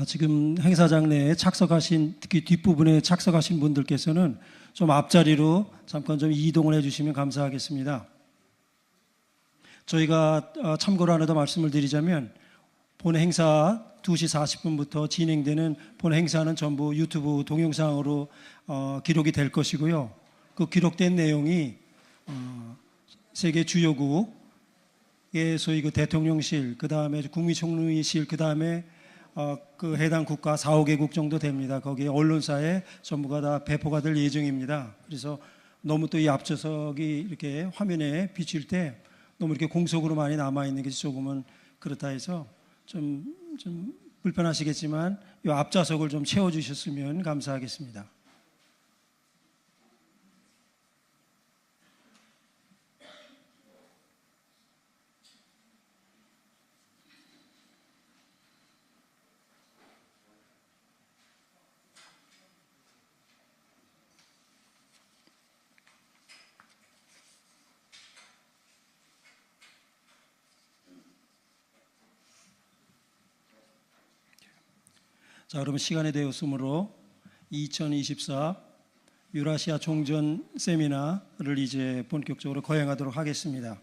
지금 행사장 내에 착석하신, 특히 뒷부분에 착석하신 분들께서는 좀 앞자리로 잠깐 좀 이동을 해주시면 감사하겠습니다. 저희가 참고로 하나 더 말씀을 드리자면, 본 행사 2시 40분부터 진행되는 본 행사는 전부 유튜브 동영상으로 기록이 될 것이고요. 그 기록된 내용이 세계 주요국의 소위 그 대통령실, 그 다음에 국무총리실, 그 다음에 그 해당 국가 4, 5개국 정도 됩니다. 거기에 언론사에 전부가 다 배포가 될 예정입니다. 그래서 너무 또 이 앞좌석이 이렇게 화면에 비칠 때 너무 이렇게 공속으로 많이 남아있는 게 조금은 그렇다 해서 좀 불편하시겠지만 이 앞좌석을 좀 채워주셨으면 감사하겠습니다. 자, 그러면 시간이 되었으므로 2024 유라시아 종전 세미나를 이제 본격적으로 거행하도록 하겠습니다.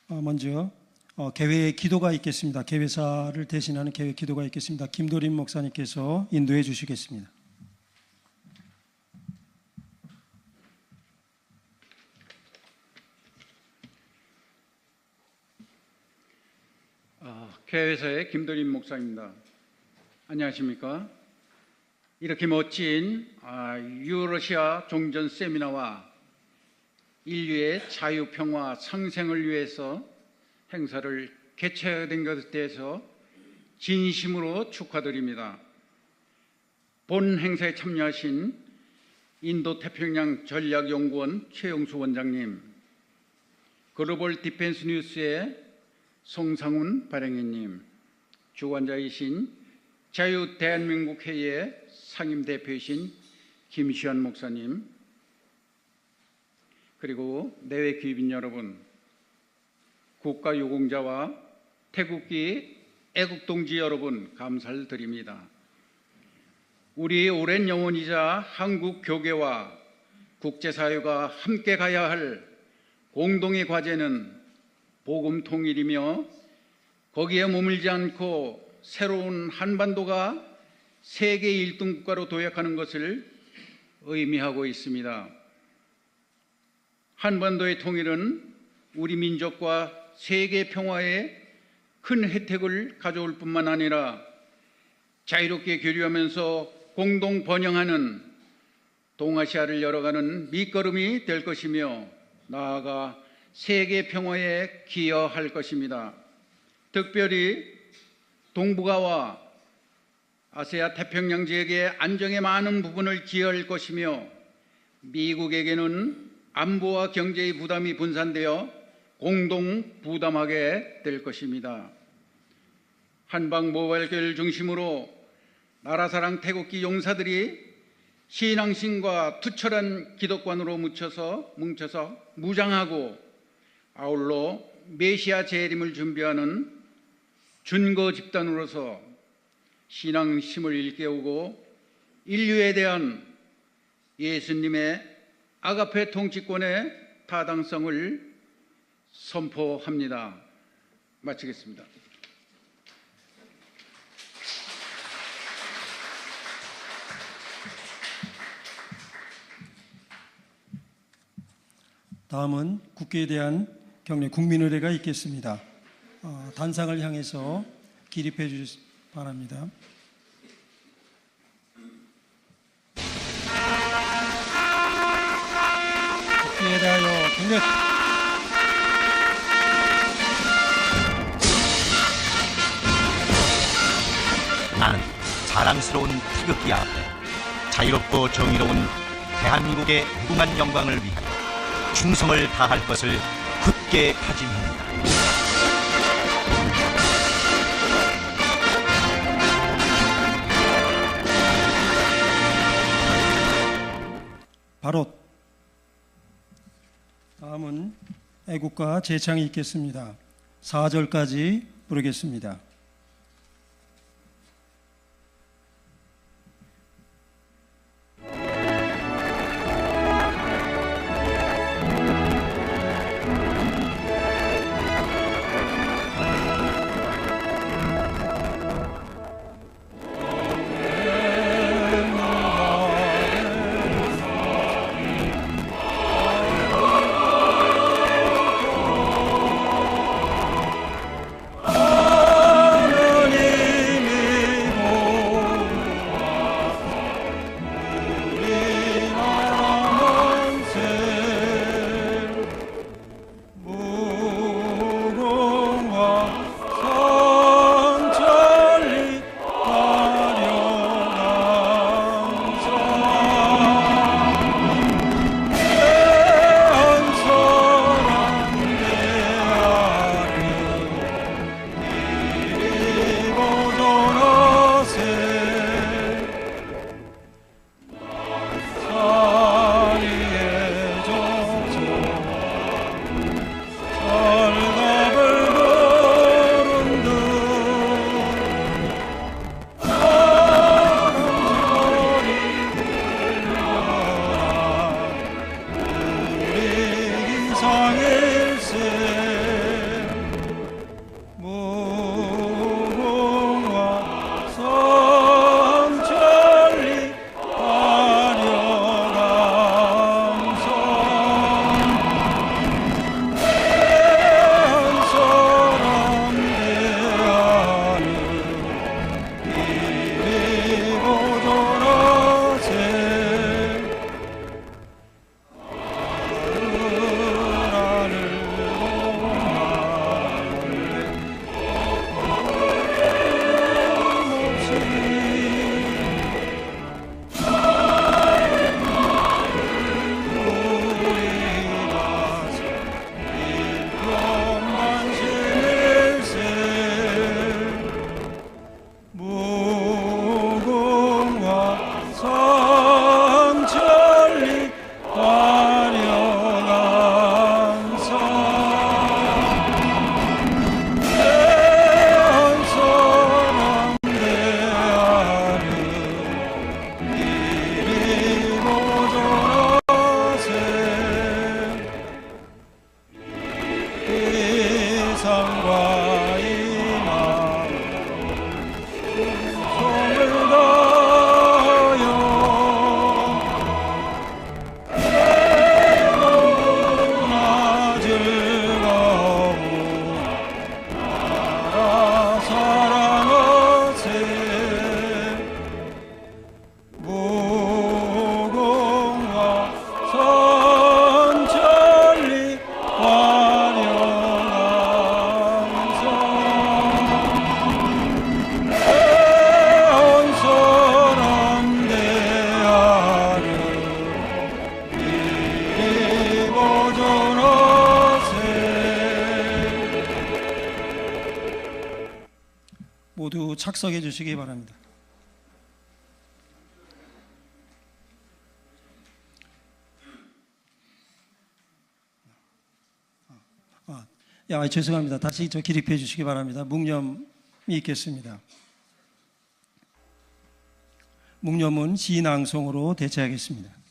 먼저 개회 기도가 있겠습니다. 개회사를 대신하는 개회 기도가 있겠습니다. 김도림 목사님께서 인도해 주시겠습니다. 개회사의 김도림 목사입니다. 안녕하십니까? 이렇게 멋진 유러시아 종전 세미나와 인류의 자유, 평화, 상생을 위해서 행사를 개최된 것에 대해서 진심으로 축하드립니다. 본 행사에 참여하신 인도 태평양 전략연구원 최영수 원장님, 글로벌 디펜스 뉴스의 송상훈 발행인님, 주관자이신 자유대한민국회의 상임대표이신 김시환 목사님, 그리고 내외 귀빈 여러분, 국가유공자와 태국기 애국동지 여러분, 감사를 드립니다. 우리의 오랜 영혼이자 한국 교계와 국제사회가 함께 가야 할 공동의 과제는 복음 통일이며, 거기에 머물지 않고 새로운 한반도가 세계 1등 국가로 도약하는 것을 의미하고 있습니다. 한반도의 통일은 우리 민족과 세계 평화에 큰 혜택을 가져올 뿐만 아니라 자유롭게 교류하면서 공동 번영하는 동아시아를 열어가는 밑거름이 될 것이며, 나아가 세계 평화에 기여할 것입니다. 특별히 동북아와 아시아 태평양 지역의 안정에 많은 부분을 기여할 것이며, 미국에게는 안보와 경제의 부담이 분산되어 공동 부담하게 될 것입니다. 한방 모발교를 중심으로 나라사랑 태극기 용사들이 신앙심과 투철한 기독관으로 뭉쳐서 무장하고, 아울러 메시아 재림을 준비하는 준거 집단으로서 신앙심을 일깨우고 인류에 대한 예수님의 아가페 통치권의 타당성을 선포합니다. 마치겠습니다. 다음은 국회에 대한 경례 국민의례가 있겠습니다. 단상을 향해서 기립해 주시기 바랍니다. 국회에 대하여 경례. 나는 자랑스러운 태극기 앞에 자유롭고 정의로운 대한민국의 무궁한 영광을 위하여 충성을 다할 것을 굳게 다짐합니다. 바로 다음은 애국가 제창이 있겠습니다. 4절까지 부르겠습니다. 모두 착석해 주시기 바랍니다. 죄송합니다. 다시 기립해 주시기 바랍니다. 묵념이 있겠습니다. 묵념은 시낭송으로 대체하겠습니다.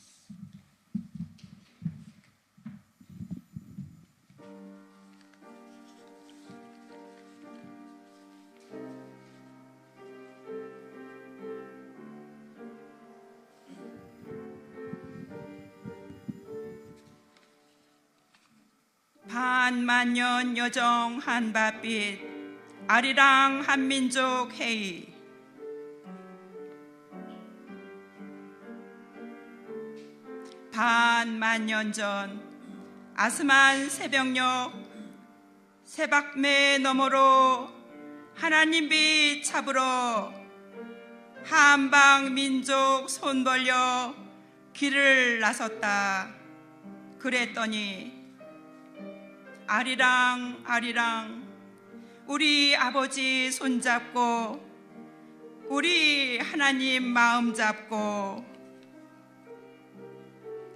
반만년 여정 한밭빛 아리랑 한민족 회의 반만년 전 아스만 새벽녘 새박매 너머로 하나님 빛 잡으러 한방 민족 손 벌려 길을 나섰다. 그랬더니 아리랑 아리랑 우리 아버지 손잡고 우리 하나님 마음 잡고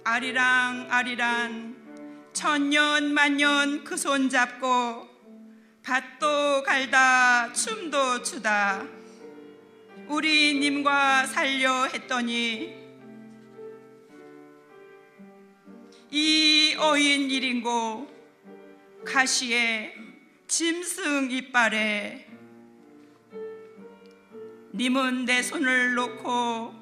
아리랑 아리랑 천년 만년 그 손잡고 살다 춤도 추다 우리 님과 살려 했더니 이 어인 일인고 가시에 짐승 이빨에 님은 내 손을 놓고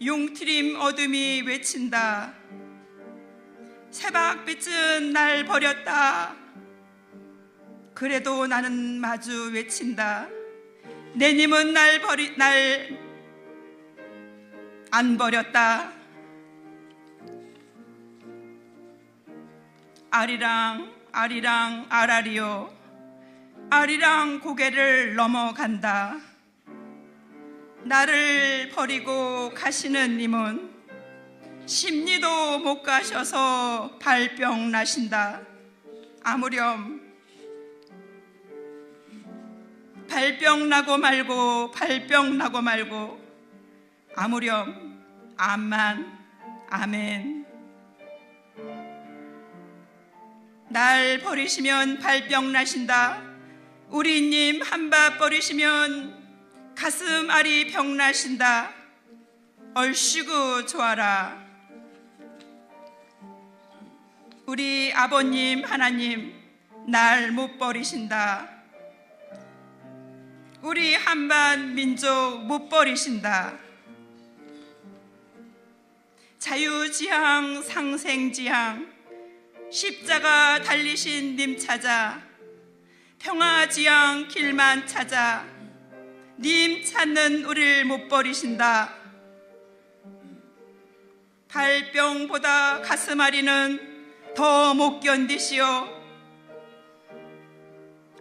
용트림 어둠이 외친다. 새벽빛은 날 버렸다. 그래도 나는 마주 외친다. 내 님은 날 안 버렸다. 아리랑 아리랑 아라리요 아리랑 고개를 넘어간다. 나를 버리고 가시는 님은 십리도 못 가셔서 발병 나신다. 아무렴 발병 나고 말고 아무렴 암만 아멘. 날 버리시면 발병 나신다. 우리 님 한밥 버리시면 가슴 알이 병 나신다. 얼씨구 좋아라. 우리 아버님 하나님 날 못 버리신다. 우리 한반 민족 못 버리신다. 자유지향 상생지향 십자가 달리신 님 찾아 평화지향 길만 찾아 님 찾는 우릴 못 버리신다. 발병보다 가슴 앓이는 더 못 견디시오.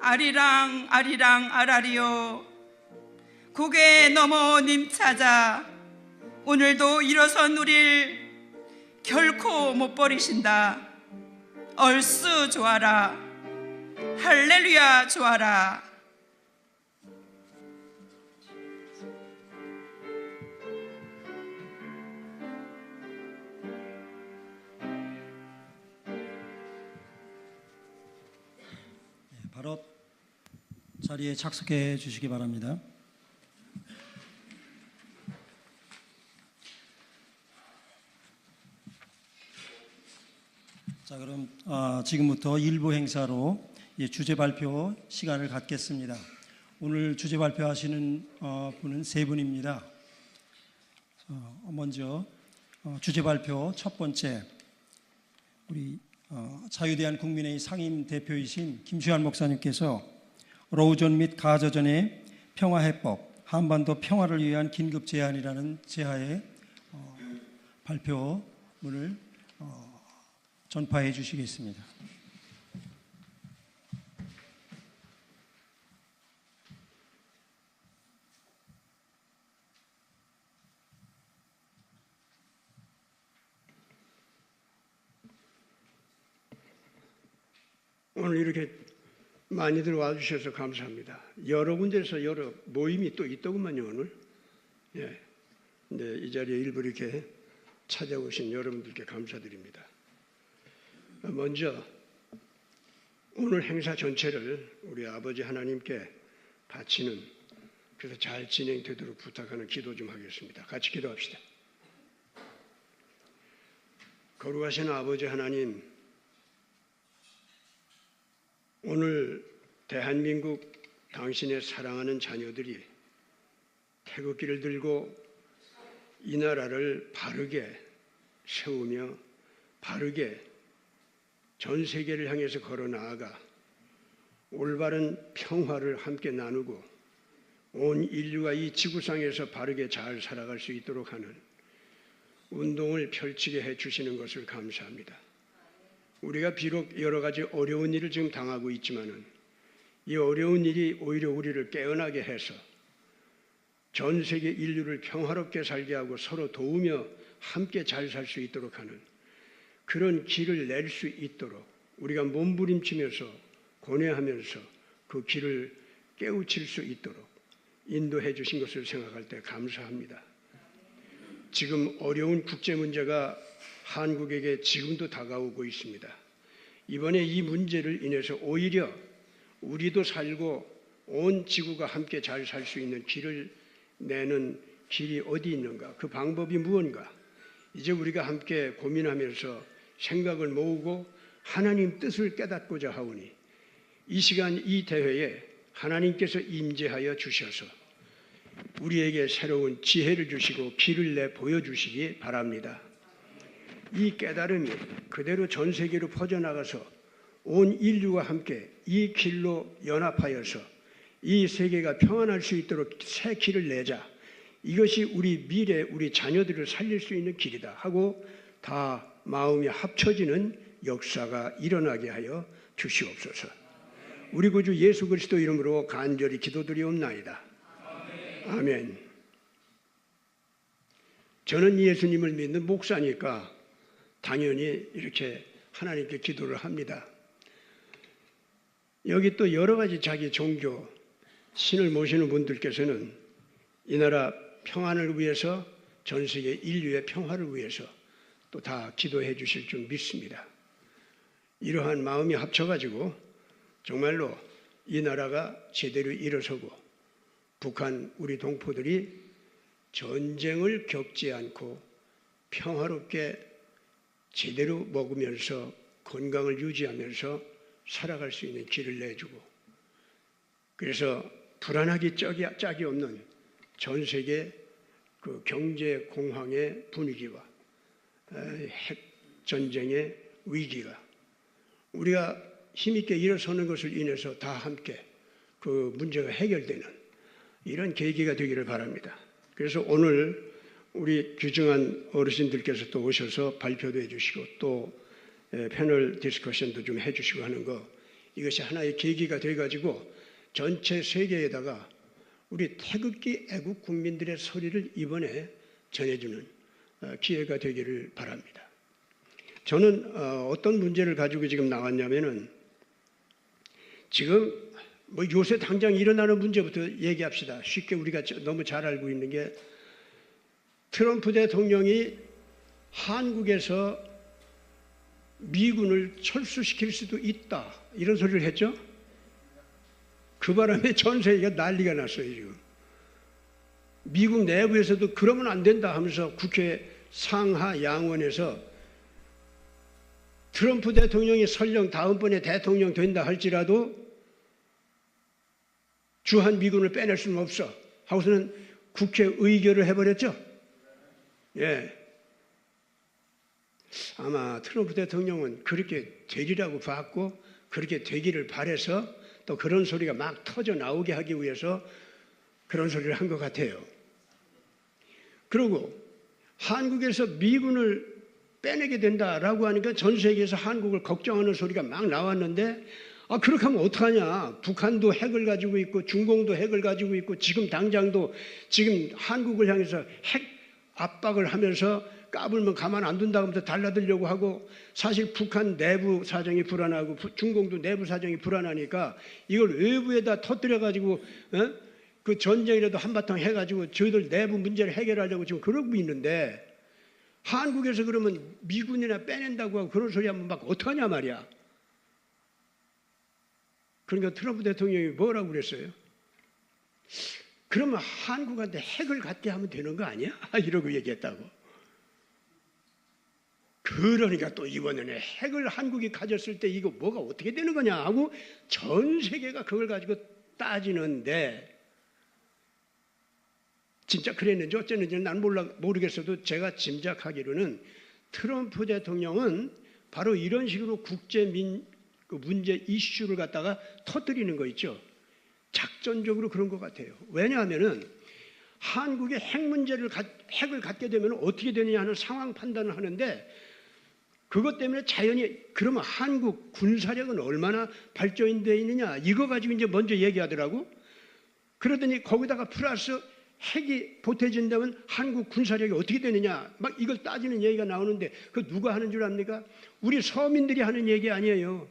아리랑 아리랑 아라리요 고개 넘어 님 찾아 오늘도 일어선 우릴 결코 못 버리신다. 얼쑤 좋아라. 할렐루야 좋아라. 바로 자리에 착석해 주시기 바랍니다. 자, 그럼 지금부터 일부 행사로 주제 발표 시간을 갖겠습니다. 오늘 주제 발표하시는 분은 세 분입니다. 먼저 주제 발표 첫 번째 우리 자유대한 국민회의 상임 대표이신 김수환 목사님께서 로우전 및 가저전의 평화해법, 한반도 평화를 위한 긴급 제안이라는 제하의 발표문을 전파해 주시겠습니다. 오늘 이렇게 많이들 와주셔서 감사합니다. 여러 군데서 여러 모임이 또 있더구만요, 오늘. 예. 근데 이 자리에 일부 이렇게 찾아오신 여러분들께 감사드립니다. 먼저 오늘 행사 전체를 우리 아버지 하나님께 바치는, 그래서 잘 진행되도록 부탁하는 기도 좀 하겠습니다. 같이 기도합시다. 거룩하신 아버지 하나님, 오늘 대한민국 당신의 사랑하는 자녀들이 태극기를 들고 이 나라를 바르게 세우며 바르게 전 세계를 향해서 걸어 나아가 올바른 평화를 함께 나누고 온 인류가 이 지구상에서 바르게 잘 살아갈 수 있도록 하는 운동을 펼치게 해주시는 것을 감사합니다. 우리가 비록 여러 가지 어려운 일을 지금 당하고 있지만은 이 어려운 일이 오히려 우리를 깨어나게 해서 전 세계 인류를 평화롭게 살게 하고 서로 도우며 함께 잘 살 수 있도록 하는 그런 길을 낼 수 있도록 우리가 몸부림치면서 고뇌하면서 그 길을 깨우칠 수 있도록 인도해 주신 것을 생각할 때 감사합니다. 지금 어려운 국제 문제가 한국에게 지금도 다가오고 있습니다. 이번에 이 문제를 인해서 오히려 우리도 살고 온 지구가 함께 잘 살 수 있는 길을 내는 길이 어디 있는가? 그 방법이 무언가? 이제 우리가 함께 고민하면서 생각을 모으고 하나님 뜻을 깨닫고자 하오니 이 시간 이 대회에 하나님께서 임재하여 주셔서 우리에게 새로운 지혜를 주시고 길을 내 보여주시기 바랍니다. 이 깨달음이 그대로 전 세계로 퍼져나가서 온 인류와 함께 이 길로 연합하여서 이 세계가 평안할 수 있도록 새 길을 내자. 이것이 우리 미래, 우리 자녀들을 살릴 수 있는 길이다 하고 다 마음이 합쳐지는 역사가 일어나게 하여 주시옵소서. 우리 구주 예수 그리스도 이름으로 간절히 기도드리옵나이다. 아멘. 저는 예수님을 믿는 목사니까 당연히 이렇게 하나님께 기도를 합니다. 여기 또 여러 가지 자기 종교, 신을 모시는 분들께서는 이 나라 평안을 위해서 전 세계 인류의 평화를 위해서 또 다 기도해 주실 줄 믿습니다. 이러한 마음이 합쳐가지고 정말로 이 나라가 제대로 일어서고 북한 우리 동포들이 전쟁을 겪지 않고 평화롭게 제대로 먹으면서 건강을 유지하면서 살아갈 수 있는 길을 내주고 그래서 불안하기 짝이 없는 전 세계 그 경제 공황의 분위기와 핵 전쟁의 위기가 우리가 힘있게 일어서는 것을 인해서 다 함께 그 문제가 해결되는 이런 계기가 되기를 바랍니다. 그래서 오늘 우리 규정한 어르신들께서 또 오셔서 발표도 해주시고 또 패널 디스커션도 좀 해주시고 하는 거 이것이 하나의 계기가 돼가지고 전체 세계에다가 우리 태극기 애국 국민들의 소리를 이번에 전해주는 기회가 되기를 바랍니다. 저는 어떤 문제를 가지고 지금 나왔냐면은 지금 뭐 요새 당장 일어나는 문제부터 얘기합시다. 쉽게 우리가 너무 잘 알고 있는 게 트럼프 대통령이 한국에서 미군을 철수시킬 수도 있다 이런 소리를 했죠. 그 바람에 전 세계가 난리가 났어요. 지금 미국 내부에서도 그러면 안 된다 하면서 국회 상하 양원에서 트럼프 대통령이 설령 다음번에 대통령 된다 할지라도 주한 미군을 빼낼 수는 없어 하고서는 국회 의결을 해버렸죠. 예. 아마 트럼프 대통령은 그렇게 되리라고 봤고 그렇게 되기를 바라서 또 그런 소리가 막 터져 나오게 하기 위해서 그런 소리를 한 것 같아요. 그리고 한국에서 미군을 빼내게 된다라고 하니까 전 세계에서 한국을 걱정하는 소리가 막 나왔는데 그렇게 하면 어떡하냐. 북한도 핵을 가지고 있고 중공도 핵을 가지고 있고 지금 당장도 지금 한국을 향해서 핵 압박을 하면서 까불면 가만 안 둔다 하면서 달라들려고 하고 사실 북한 내부 사정이 불안하고 중공도 내부 사정이 불안하니까 이걸 외부에다 터뜨려가지고 그 전쟁이라도 한바탕 해가지고 저희들 내부 문제를 해결하려고 지금 그러고 있는데 한국에서 그러면 미군이나 빼낸다고 하고 그런 소리 하면 막 어떡하냐 말이야. 그러니까 트럼프 대통령이 뭐라고 그랬어요? 그러면 한국한테 핵을 갖게 하면 되는 거 아니야? 이러고 얘기했다고. 그러니까 또 이번에는 핵을 한국이 가졌을 때 이거 뭐가 어떻게 되는 거냐 하고 전 세계가 그걸 가지고 따지는데 진짜 그랬는지 어쨌는지는 난 모르겠어도 제가 짐작하기로는 트럼프 대통령은 바로 이런 식으로 국제 문제 이슈를 갖다가 터뜨리는 거 있죠. 작전적으로 그런 것 같아요. 왜냐하면은 한국의 핵을 갖게 되면 어떻게 되느냐 하는 상황 판단을 하는데 그것 때문에 자연히 그러면 한국 군사력은 얼마나 발전되어 있느냐 이거 가지고 이제 먼저 얘기하더라고. 그러더니 거기다가 플러스 핵이 보태진다면 한국 군사력이 어떻게 되느냐 막 이걸 따지는 얘기가 나오는데 그 누가 하는 줄 압니까? 우리 서민들이 하는 얘기 아니에요.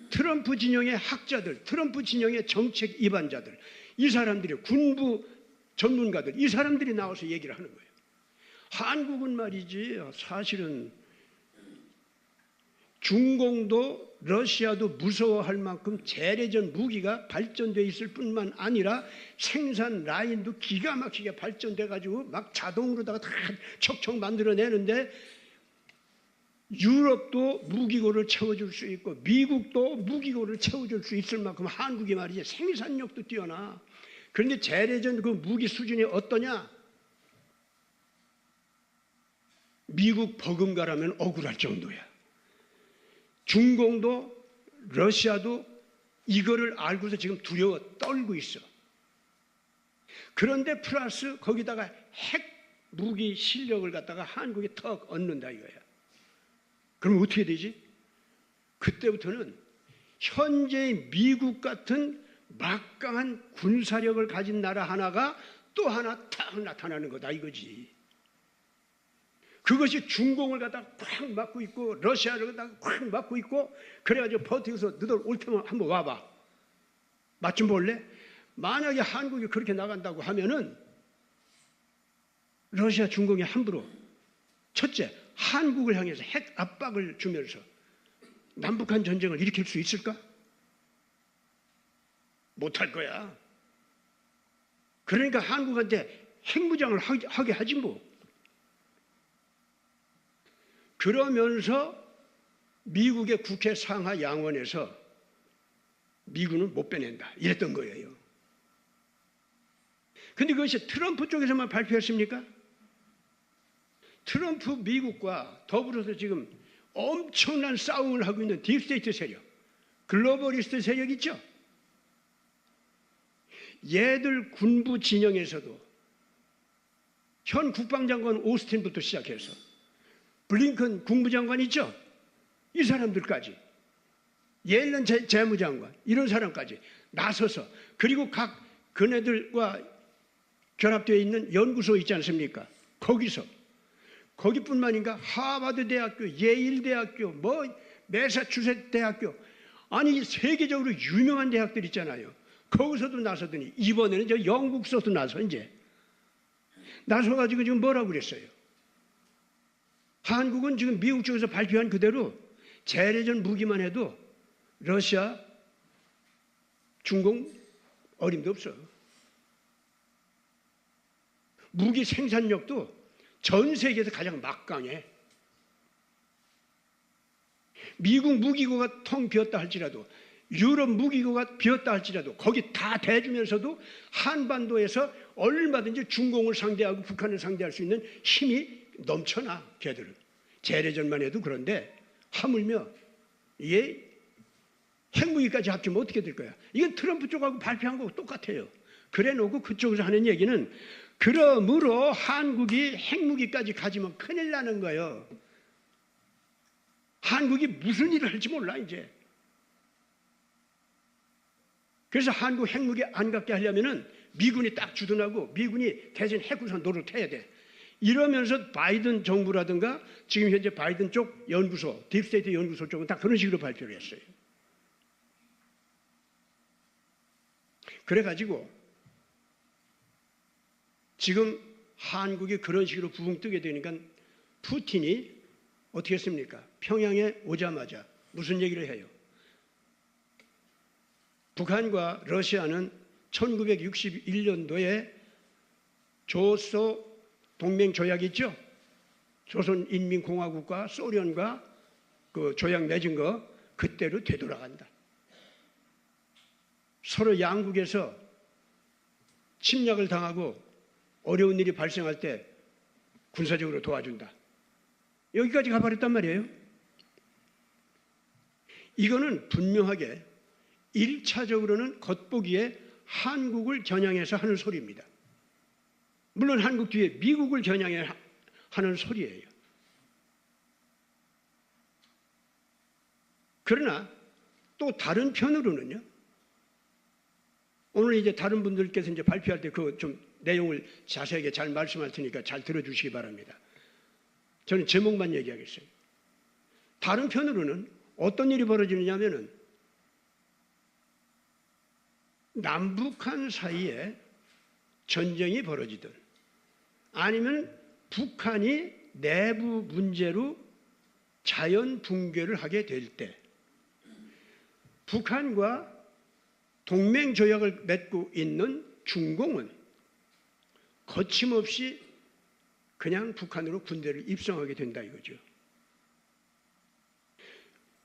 트럼프 진영의 학자들, 트럼프 진영의 정책 입안자들, 이 사람들이 군부 전문가들, 이 사람들이 나와서 얘기를 하는 거예요. 한국은 말이지 사실은 중공도 러시아도 무서워할 만큼 재래전 무기가 발전돼 있을 뿐만 아니라 생산 라인도 기가 막히게 발전돼 가지고 막 자동으로다가 다 척척 만들어내는데, 유럽도 무기고를 채워줄 수 있고 미국도 무기고를 채워줄 수 있을 만큼 한국이 말이지 생산력도 뛰어나. 그런데 재래전 그 무기 수준이 어떠냐? 미국 버금가라면 억울할 정도야. 중공도 러시아도 이거를 알고서 지금 두려워 떨고 있어. 그런데 플러스 거기다가 핵 무기 실력을 갖다가 한국에 턱 얻는다 이거야. 그럼 어떻게 되지? 그때부터는 현재의 미국 같은 막강한 군사력을 가진 나라 하나가 또 하나 탁 나타나는 거다 이거지. 그것이 중공을 갖다가 꽉 막고 있고 러시아를 갖다가 꽉 막고 있고, 그래가지고 버티고서 너들 올 테면 한번 와봐. 맛 좀 볼래? 만약에 한국이 그렇게 나간다고 하면은 러시아 중공이 함부로, 첫째 한국을 향해서 핵 압박을 주면서 남북한 전쟁을 일으킬 수 있을까? 못할 거야. 그러니까 한국한테 핵무장을 하게 하지 뭐. 그러면서 미국의 국회 상하 양원에서 미군은 못 빼낸다 이랬던 거예요. 근데 그것이 트럼프 쪽에서만 발표했습니까? 트럼프 미국과 더불어서 지금 엄청난 싸움을 하고 있는 딥스테이트 세력, 글로벌리스트 세력 있죠? 얘들 군부 진영에서도 현 국방장관 오스틴부터 시작해서 블링컨 국무장관 있죠? 이 사람들까지, 옐런 재무장관 이런 사람까지 나서서, 그리고 각 그네들과 결합되어 있는 연구소 있지 않습니까? 거기뿐만인가 하버드 대학교, 예일 대학교, 뭐 매사추세츠 대학교, 아니 세계적으로 유명한 대학들 있잖아요. 거기서도 나서더니 이번에는 저 영국서도 나서가지고 지금 뭐라고 그랬어요? 한국은 지금 미국 쪽에서 발표한 그대로 재래전 무기만 해도 러시아, 중공 어림도 없어. 무기 생산력도 전 세계에서 가장 막강해. 미국 무기고가 텅 비었다 할지라도, 유럽 무기고가 비었다 할지라도 거기 다 대주면서도 한반도에서 얼마든지 중공을 상대하고 북한을 상대할 수 있는 힘이 넘쳐나. 걔들은 재래전만 해도 그런데 하물며 이게 핵무기까지 합치면 어떻게 될 거야? 이건 트럼프 쪽하고 발표한 거하고 똑같아요. 그래 놓고 그쪽에서 하는 얘기는, 그러므로 한국이 핵무기까지 가지면 큰일 나는 거예요. 한국이 무슨 일을 할지 몰라 이제. 그래서 한국 핵무기 안 갖게 하려면은 미군이 딱 주둔하고 미군이 대신 핵우산 노릇해야 돼. 이러면서 바이든 정부라든가 지금 현재 바이든 쪽 연구소, 딥스테이트 연구소 쪽은 다 그런 식으로 발표를 했어요. 그래가지고 지금 한국이 그런 식으로 부흥 뜨게 되니까 푸틴이 어떻게 했습니까? 평양에 오자마자 무슨 얘기를 해요? 북한과 러시아는 1961년도에 조소 동맹 조약 있죠? 조선인민공화국과 소련과 그 조약 맺은 거 그때로 되돌아간다. 서로 양국에서 침략을 당하고 어려운 일이 발생할 때 군사적으로 도와준다. 여기까지 가버렸단 말이에요. 이거는 분명하게 1차적으로는 겉보기에 한국을 겨냥해서 하는 소리입니다. 물론 한국 뒤에 미국을 겨냥해 하는 소리예요. 그러나 또 다른 편으로는요, 오늘 이제 다른 분들께서 이제 발표할 때 그 좀 내용을 자세하게 잘 말씀할 테니까 잘 들어주시기 바랍니다. 저는 제목만 얘기하겠어요. 다른 편으로는 어떤 일이 벌어지느냐면은 남북한 사이에 전쟁이 벌어지든 아니면 북한이 내부 문제로 자연 붕괴를 하게 될 때 북한과 동맹 조약을 맺고 있는 중공은 거침없이 그냥 북한으로 군대를 입성하게 된다 이거죠.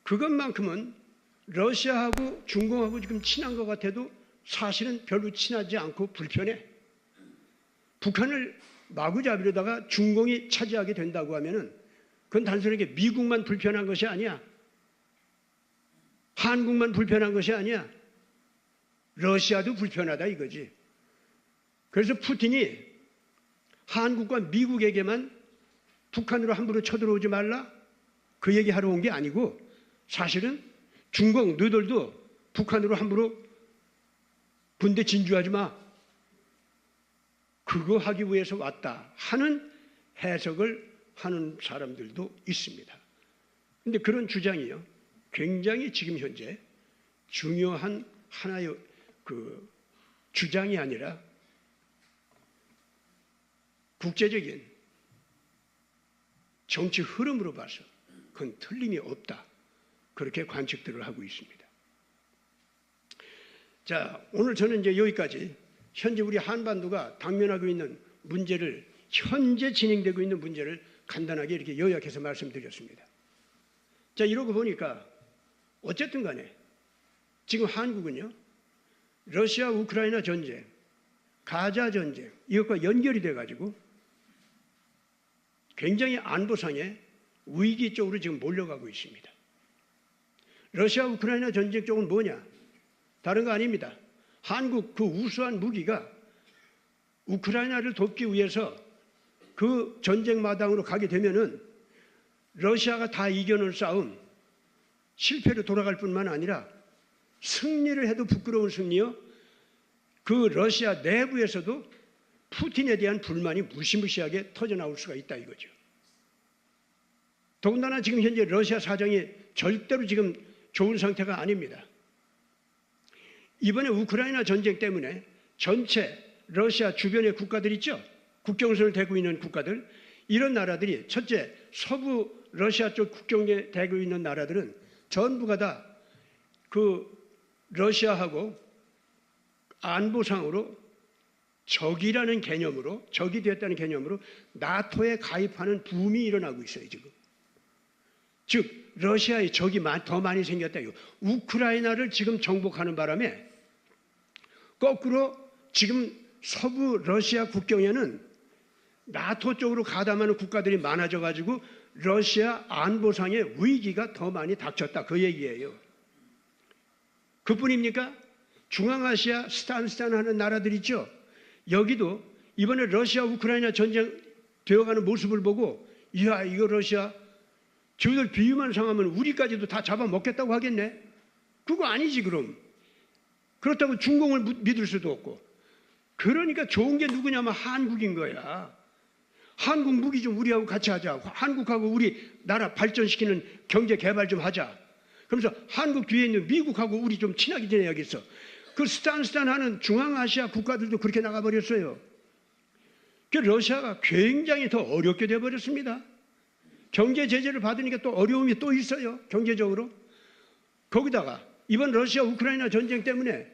그것만큼은 러시아하고 중공하고 지금 친한 것 같아도 사실은 별로 친하지 않고 불편해. 북한을 마구잡이로다가 중공이 차지하게 된다고 하면은 그건 단순하게 미국만 불편한 것이 아니야. 한국만 불편한 것이 아니야. 러시아도 불편하다 이거지. 그래서 푸틴이 한국과 미국에게만 북한으로 함부로 쳐들어오지 말라 그 얘기하러 온 게 아니고 사실은 중공 너희들도 북한으로 함부로 군대 진주하지 마. 그거 하기 위해서 왔다 하는 해석을 하는 사람들도 있습니다. 그런데 그런 주장이요. 굉장히 지금 현재 중요한 하나의 그 주장이 아니라 국제적인 정치 흐름으로 봐서 그건 틀림이 없다. 그렇게 관측들을 하고 있습니다. 자, 오늘 저는 이제 여기까지 현재 우리 한반도가 당면하고 있는 문제를 현재 진행되고 있는 문제를 간단하게 이렇게 요약해서 말씀드렸습니다. 자, 이러고 보니까 어쨌든 간에 지금 한국은요. 러시아 우크라이나 전쟁, 가자 전쟁 이것과 연결이 돼가지고 굉장히 안보상의 위기 쪽으로 지금 몰려가고 있습니다. 러시아 우크라이나 전쟁 쪽은 뭐냐? 다른 거 아닙니다. 한국 그 우수한 무기가 우크라이나를 돕기 위해서 그 전쟁 마당으로 가게 되면은 러시아가 다 이겨놓은 싸움 실패로 돌아갈 뿐만 아니라 승리를 해도 부끄러운 승리요. 그 러시아 내부에서도 푸틴에 대한 불만이 무시무시하게 터져나올 수가 있다 이거죠. 더군다나 지금 현재 러시아 사정이 절대로 지금 좋은 상태가 아닙니다. 이번에 우크라이나 전쟁 때문에 전체 러시아 주변의 국가들 있죠. 국경선을 대고 있는 국가들 이런 나라들이 첫째 서부 러시아 쪽 국경에 대고 있는 나라들은 전부가 다 그 러시아하고 안보상으로 적이라는 개념으로 적이 되었다는 개념으로 나토에 가입하는 붐이 일어나고 있어요 지금. 즉 러시아의 적이 더 많이 생겼다 이거. 우크라이나를 지금 정복하는 바람에 거꾸로 지금 서부 러시아 국경에는 나토 쪽으로 가담하는 국가들이 많아져 가지고 러시아 안보상의 위기가 더 많이 닥쳤다 그 얘기예요. 그뿐입니까? 중앙아시아 스탄 하는 나라들 있죠. 여기도 이번에 러시아 우크라이나 전쟁 되어가는 모습을 보고 이야 이거 러시아 저희들 비유만 상하면 우리까지도 다 잡아먹겠다고 하겠네. 그거 아니지 그럼. 그렇다고 중공을 믿을 수도 없고. 그러니까 좋은 게 누구냐면 한국인 거야. 한국 무기 좀 우리하고 같이 하자. 한국하고 우리 나라 발전시키는 경제 개발 좀 하자. 그러면서 한국 뒤에 있는 미국하고 우리 좀 친하게 지내야겠어. 그 스탄 하는 중앙아시아 국가들도 그렇게 나가버렸어요. 그 러시아가 굉장히 더 어렵게 되어버렸습니다. 경제 제재를 받으니까 또 어려움이 또 있어요. 경제적으로. 거기다가 이번 러시아 우크라이나 전쟁 때문에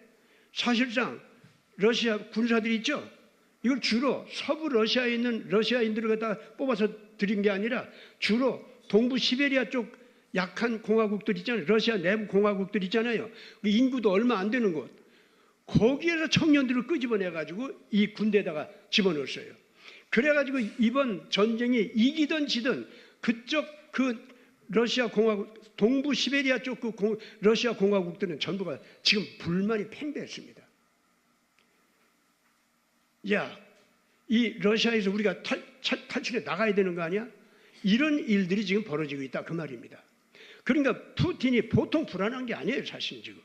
사실상 러시아 군사들이 있죠. 이걸 주로 서부 러시아에 있는 러시아인들을 갖다 뽑아서 드린 게 아니라 주로 동부 시베리아 쪽 약한 공화국들 있잖아요. 러시아 내부 공화국들 있잖아요. 인구도 얼마 안 되는 곳. 거기에서 청년들을 끄집어내가지고 이 군대에다가 집어넣었어요. 그래가지고 이번 전쟁이 이기든 지든 그쪽 그 러시아 공화국, 동부 시베리아 쪽 그 러시아 공화국들은 전부가 지금 불만이 팽배했습니다. 야, 이 러시아에서 우리가 탈출해 나가야 되는 거 아니야? 이런 일들이 지금 벌어지고 있다 그 말입니다. 그러니까 푸틴이 보통 불안한 게 아니에요 사실 지금.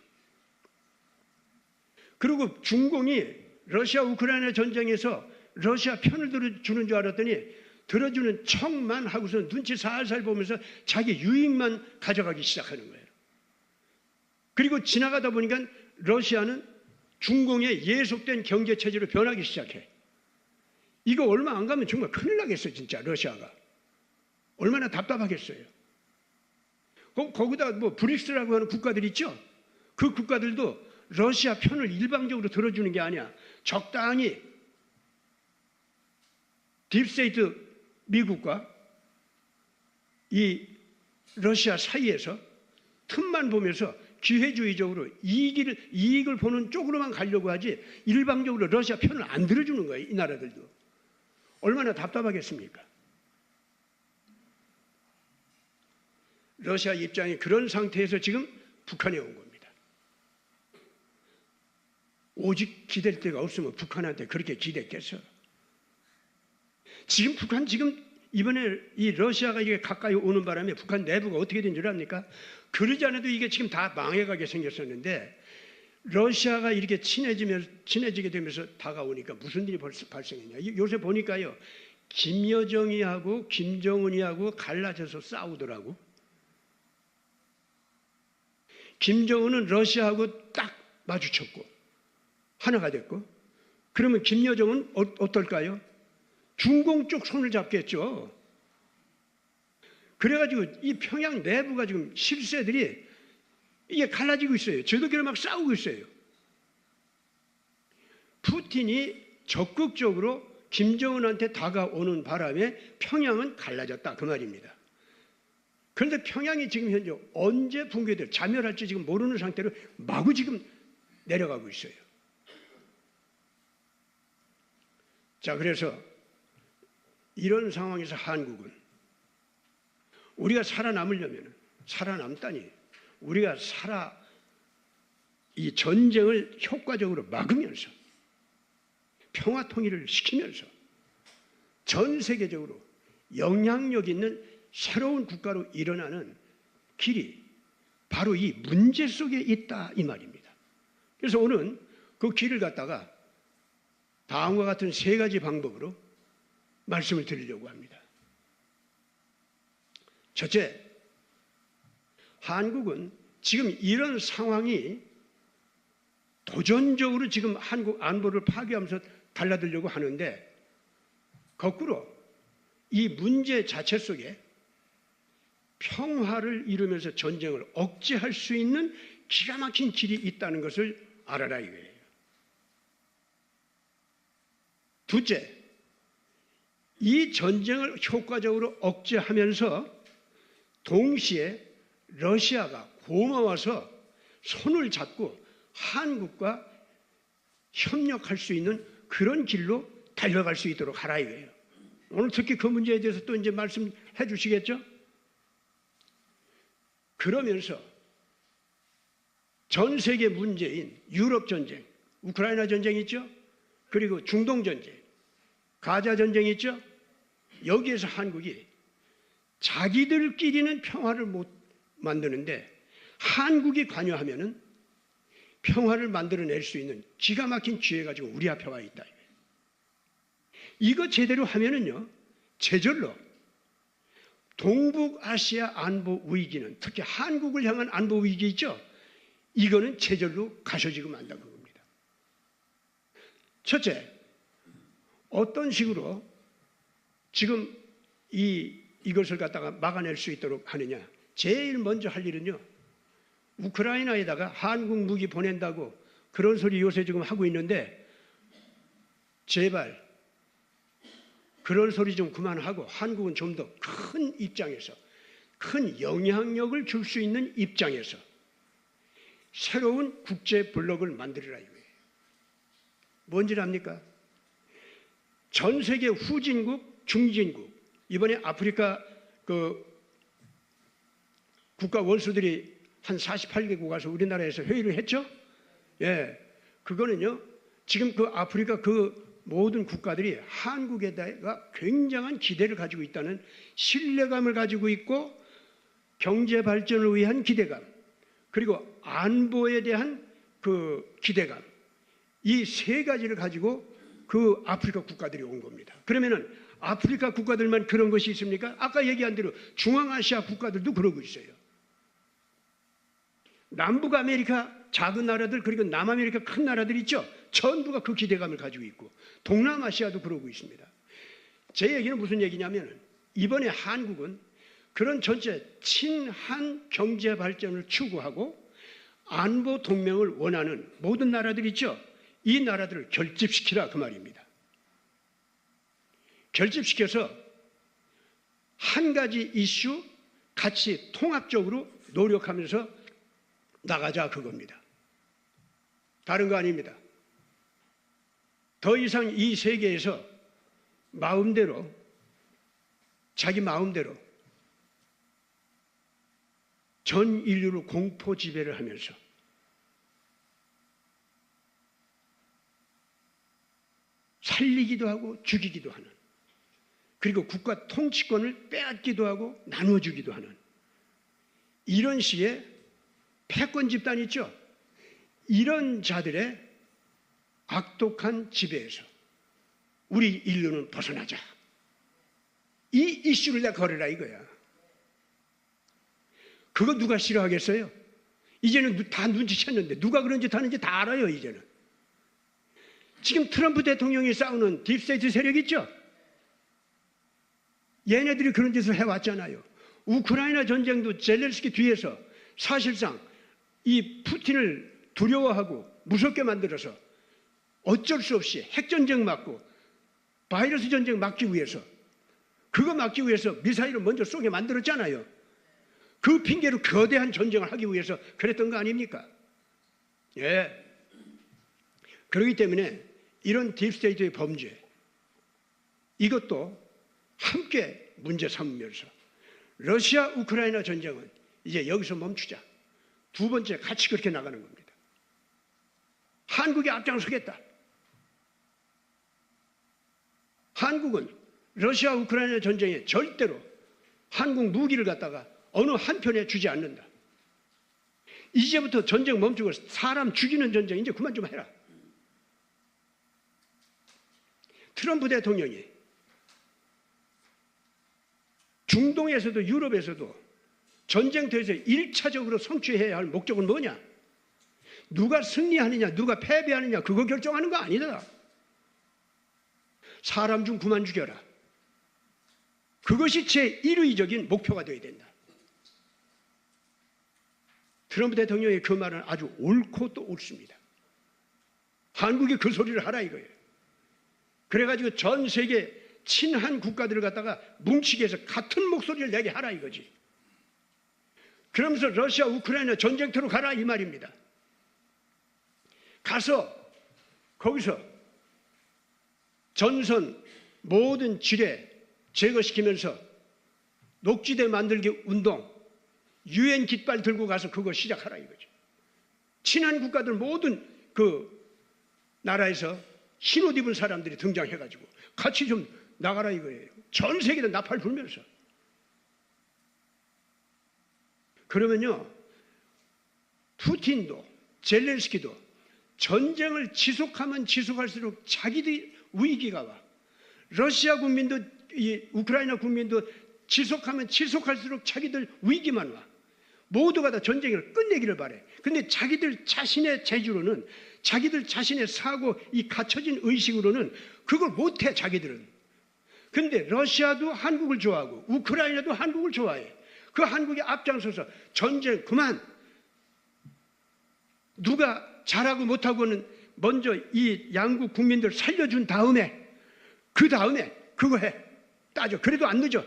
그리고 중공이 러시아 우크라이나 전쟁에서 러시아 편을 들어주는 줄 알았더니 들어주는 척만 하고서 눈치 살살 보면서 자기 유익만 가져가기 시작하는 거예요. 그리고 지나가다 보니까 러시아는 중공의 예속된 경제체제로 변하기 시작해. 이거 얼마 안 가면 정말 큰일 나겠어요 진짜 러시아가. 얼마나 답답하겠어요. 거기다 뭐 브릭스라고 하는 국가들 있죠? 그 국가들도 러시아 편을 일방적으로 들어주는 게 아니야. 적당히 딥스테이트 미국과 이 러시아 사이에서 틈만 보면서 기회주의적으로 이익을 보는 쪽으로만 가려고 하지 일방적으로 러시아 편을 안 들어주는 거예요. 이 나라들도. 얼마나 답답하겠습니까? 러시아 입장이 그런 상태에서 지금 북한에 온 겁니다. 오직 기댈 데가 없으면 북한한테 그렇게 기댔겠어. 북한 이번에 이 러시아가 이게 가까이 오는 바람에 북한 내부가 어떻게 된 줄 압니까? 그러지 않아도 이게 지금 다 망해가게 생겼었는데 러시아가 이렇게 친해지게 되면서 다가오니까 무슨 일이 발생했냐. 요새 보니까요. 김여정이하고 김정은이하고 갈라져서 싸우더라고. 김정은은 러시아하고 딱 마주쳤고 하나가 됐고 그러면 김여정은 어떨까요? 중공 쪽 손을 잡겠죠. 그래가지고 이 평양 내부가 지금 실세들이 이게 갈라지고 있어요. 저들끼리 막 싸우고 있어요. 푸틴이 적극적으로 김정은한테 다가오는 바람에 평양은 갈라졌다 그 말입니다. 그런데 평양이 지금 현재 언제 붕괴될 자멸할지 지금 모르는 상태로 마구 지금 내려가고 있어요. 자, 그래서 이런 상황에서 한국은 우리가 살아남으려면 살아남다니 우리가 이 전쟁을 효과적으로 막으면서 평화 통일을 시키면서 전 세계적으로 영향력 있는 새로운 국가로 일어나는 길이 바로 이 문제 속에 있다 이 말입니다. 그래서 오늘 그 길을 갖다가 다음과 같은 3가지 방법으로 말씀을 드리려고 합니다. 첫째, 한국은 지금 이런 상황이 도전적으로 지금 한국 안보를 파괴하면서 달라들려고 하는데 거꾸로 이 문제 자체 속에 평화를 이루면서 전쟁을 억제할 수 있는 기가 막힌 길이 있다는 것을 알아라 이거예요. 둘째, 이 전쟁을 효과적으로 억제하면서 동시에 러시아가 고마워서 손을 잡고 한국과 협력할 수 있는 그런 길로 달려갈 수 있도록 하라 이거예요. 오늘 특히 그 문제에 대해서 또 이제 말씀해 주시겠죠? 그러면서 전 세계 문제인 유럽 전쟁, 우크라이나 전쟁 있죠? 그리고 중동 전쟁, 가자 전쟁 있죠? 여기에서 한국이 자기들끼리는 평화를 못 만드는데 한국이 관여하면은 평화를 만들어낼 수 있는 기가 막힌 기회가 지금 우리 앞에 와 있다. 이거 제대로 하면은요, 제절로 동북아시아 안보 위기는 특히 한국을 향한 안보 위기 있죠? 이거는 제절로 가셔지고 만다는 겁니다. 첫째, 어떤 식으로 지금 이것을 갖다가 막아낼 수 있도록 하느냐. 제일 먼저 할 일은요, 우크라이나에다가 한국 무기 보낸다고 그런 소리 요새 지금 하고 있는데 제발 그런 소리 좀 그만하고 한국은 좀 더 큰 입장에서 큰 영향력을 줄 수 있는 입장에서 새로운 국제 블록을 만들어라 이거예요. 뭔지 압니까? 전 세계 후진국, 중진국, 이번에 아프리카 그 국가 원수들이 한 48개국 와서 우리나라에서 회의를 했죠? 예. 그거는요, 지금 그 아프리카 그 모든 국가들이 한국에다가 굉장한 기대를 가지고 있다는 신뢰감을 가지고 있고 경제 발전을 위한 기대감, 그리고 안보에 대한 그 기대감, 이 3가지를 가지고 그 아프리카 국가들이 온 겁니다. 그러면은 아프리카 국가들만 그런 것이 있습니까? 아까 얘기한 대로 중앙아시아 국가들도 그러고 있어요. 남북 아메리카 작은 나라들 그리고 남아메리카 큰 나라들 있죠? 전부가 그 기대감을 가지고 있고 동남아시아도 그러고 있습니다. 제 얘기는 무슨 얘기냐면 이번에 한국은 그런 전체 친한 경제 발전을 추구하고 안보 동맹을 원하는 모든 나라들 있죠. 이 나라들을 결집시키라 그 말입니다. 결집시켜서 한 가지 이슈 같이 통합적으로 노력하면서 나가자 그겁니다. 다른 거 아닙니다. 더 이상 이 세계에서 마음대로 자기 마음대로 전 인류를 공포 지배를 하면서 살리기도 하고 죽이기도 하는, 그리고 국가 통치권을 빼앗기도 하고 나눠주기도 하는 이런 식의 패권 집단 있죠. 이런 자들의 악독한 지배에서 우리 인류는 벗어나자. 이 이슈를 내가 걸어라 이거야. 그거 누가 싫어하겠어요? 이제는 다 눈치챘는데 누가 그런 짓 하는지 다 알아요. 이제는. 지금 트럼프 대통령이 싸우는 딥스테이트 세력 있죠? 얘네들이 그런 짓을 해왔잖아요. 우크라이나 전쟁도 젤렌스키 뒤에서 사실상 이 푸틴을 두려워하고 무섭게 만들어서 어쩔 수 없이 핵전쟁 막고 바이러스 전쟁 막기 위해서, 그거 막기 위해서 미사일을 먼저 쏘게 만들었잖아요. 그 핑계로 거대한 전쟁을 하기 위해서 그랬던 거 아닙니까? 예. 그렇기 때문에 이런 딥스테이트의 범죄, 이것도 함께 문제 삼으면서 러시아 우크라이나 전쟁은 이제 여기서 멈추자. 두 번째 같이 그렇게 나가는 겁니다. 한국이 앞장서겠다. 한국은 러시아 우크라이나 전쟁에 절대로 한국 무기를 갖다가 어느 한편에 주지 않는다. 이제부터 전쟁 멈추고 사람 죽이는 전쟁 이제 그만 좀 해라. 트럼프 대통령이 중동에서도 유럽에서도 전쟁터에서 1차적으로 성취해야 할 목적은 뭐냐? 누가 승리하느냐, 누가 패배하느냐, 그거 결정하는 거 아니다. 사람 좀 그만 죽여라. 그것이 제1위적인 목표가 되어야 된다. 트럼프 대통령의 그 말은 아주 옳고 또 옳습니다. 한국이 그 소리를 하라 이거예요. 그래가지고 전 세계 친한 국가들을 갖다가 뭉치게 해서 같은 목소리를 내게 하라 이거지. 그러면서 러시아 우크라이나 전쟁터로 가라 이 말입니다. 가서 거기서 전선 모든 지뢰 제거시키면서 녹지대 만들기 운동, 유엔 깃발 들고 가서 그거 시작하라 이거죠. 친한 국가들 모든 그 나라에서 흰옷 입은 사람들이 등장해가지고 같이 좀 나가라 이거예요. 전 세계에 나팔 불면서. 그러면요, 푸틴도 젤렌스키도 전쟁을 지속하면 지속할수록 자기들이 위기가 와. 러시아 국민도 이 우크라이나 국민도 지속하면 지속할수록 자기들 위기만 와. 모두가 다 전쟁을 끝내기를 바래. 근데 자기들 자신의 재주로는, 자기들 자신의 사고, 이 갖춰진 의식으로는 그걸 못해 자기들은. 근데 러시아도 한국을 좋아하고 우크라이나도 한국을 좋아해. 그 한국이 앞장서서 전쟁 그만, 누가 잘하고 못하고는 먼저 이 양국 국민들 살려준 다음에, 그 다음에 그거 해. 따져. 그래도 안 늦어.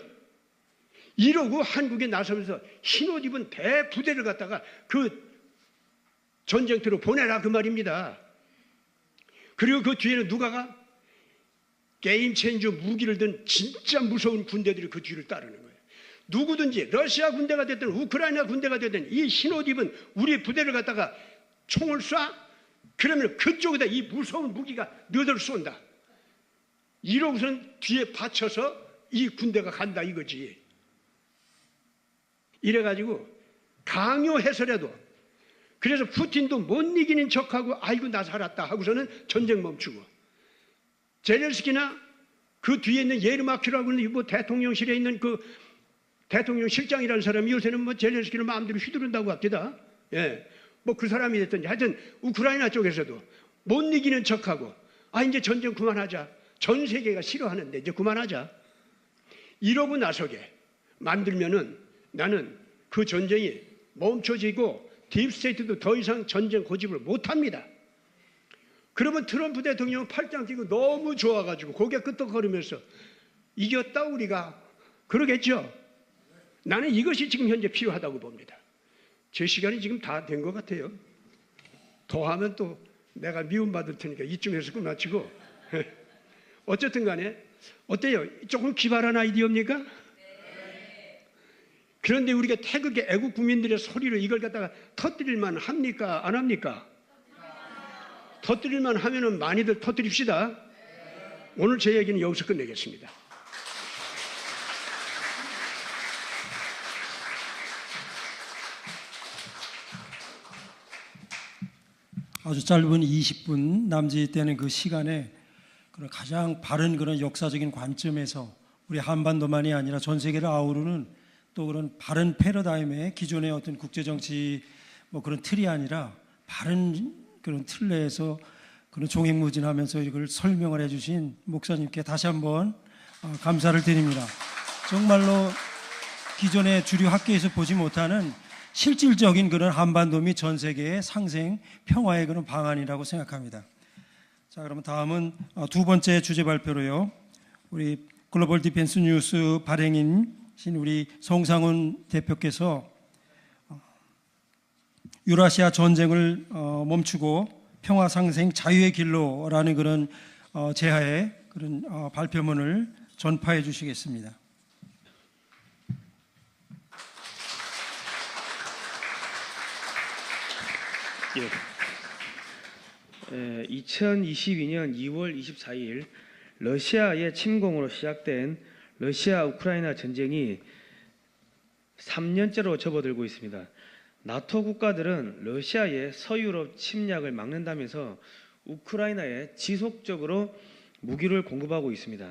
이러고 한국에 나서면서 흰옷 입은 대부대를 갖다가 그 전쟁터로 보내라 그 말입니다. 그리고 그 뒤에는 누가 가? 게임 체인저 무기를 든 진짜 무서운 군대들이 그 뒤를 따르는 거예요. 누구든지 러시아 군대가 됐든 우크라이나 군대가 됐든 이 흰옷 입은 우리 부대를 갖다가 총을 쏴? 그러면 그쪽에다 이 무서운 무기가 너희들 쏜다. 이러고선 뒤에 받쳐서 이 군대가 간다 이거지. 이래가지고 강요해서라도, 그래서 푸틴도 못 이기는 척하고 아이고 나 살았다 하고서는 전쟁 멈추고, 젤렌스키나 그 뒤에 있는 예르마키라고 하는 뭐 대통령실에 있는 그 대통령 실장이라는 사람이 요새는 뭐 젤렌스키를 마음대로 휘두른다고 합니다. 예, 뭐 그 사람이 됐든지 하여튼 우크라이나 쪽에서도 못 이기는 척하고 아 이제 전쟁 그만하자. 전 세계가 싫어하는데 이제 그만하자. 이러고 나서게 만들면은 나는 그 전쟁이 멈춰지고 딥스테이트도 더 이상 전쟁 고집을 못합니다. 그러면 트럼프 대통령은 팔짱 끼고 너무 좋아가지고 고개 끄덕거리면서 이겼다 우리가 그러겠죠. 나는 이것이 지금 현재 필요하다고 봅니다. 제 시간이 지금 다 된 것 같아요. 더 하면 또 내가 미움받을 테니까 이쯤에서 끝마치고 어쨌든 간에 어때요? 조금 기발한 아이디어입니까? 그런데 우리가 태극의 애국 국민들의 소리를 이걸 갖다가 터뜨릴만 합니까? 안 합니까? 터뜨릴만 하면은 많이들 터뜨립시다. 오늘 제 얘기는 여기서 끝내겠습니다. 아주 짧은 20분 남짓되는 그 시간에 그런 가장 바른 그런 역사적인 관점에서 우리 한반도만이 아니라 전 세계를 아우르는 또 그런 바른 패러다임의 기존의 어떤 국제 정치 뭐 그런 틀이 아니라 바른 그런 틀 내에서 그런 종횡무진하면서 이걸 설명을 해주신 목사님께 다시 한번 감사를 드립니다. 정말로 기존의 주류 학계에서 보지 못하는 실질적인 그런 한반도 및 전 세계의 상생 평화의 그런 방안이라고 생각합니다. 자, 그러면 다음은 두 번째 주제 발표로요. 우리 글로벌 디펜스 뉴스 발행인신 우리 송상훈 대표께서 유라시아 전쟁을 멈추고 평화 상생 자유의 길로라는 그런 제하의 그런 발표문을 전파해 주시겠습니다. 예. 2022년 2월 24일 러시아의 침공으로 시작된 러시아 우크라이나 전쟁이 3년째로 접어들고 있습니다. 나토 국가들은 러시아의 서유럽 침략을 막는다면서 우크라이나에 지속적으로 무기를 공급하고 있습니다.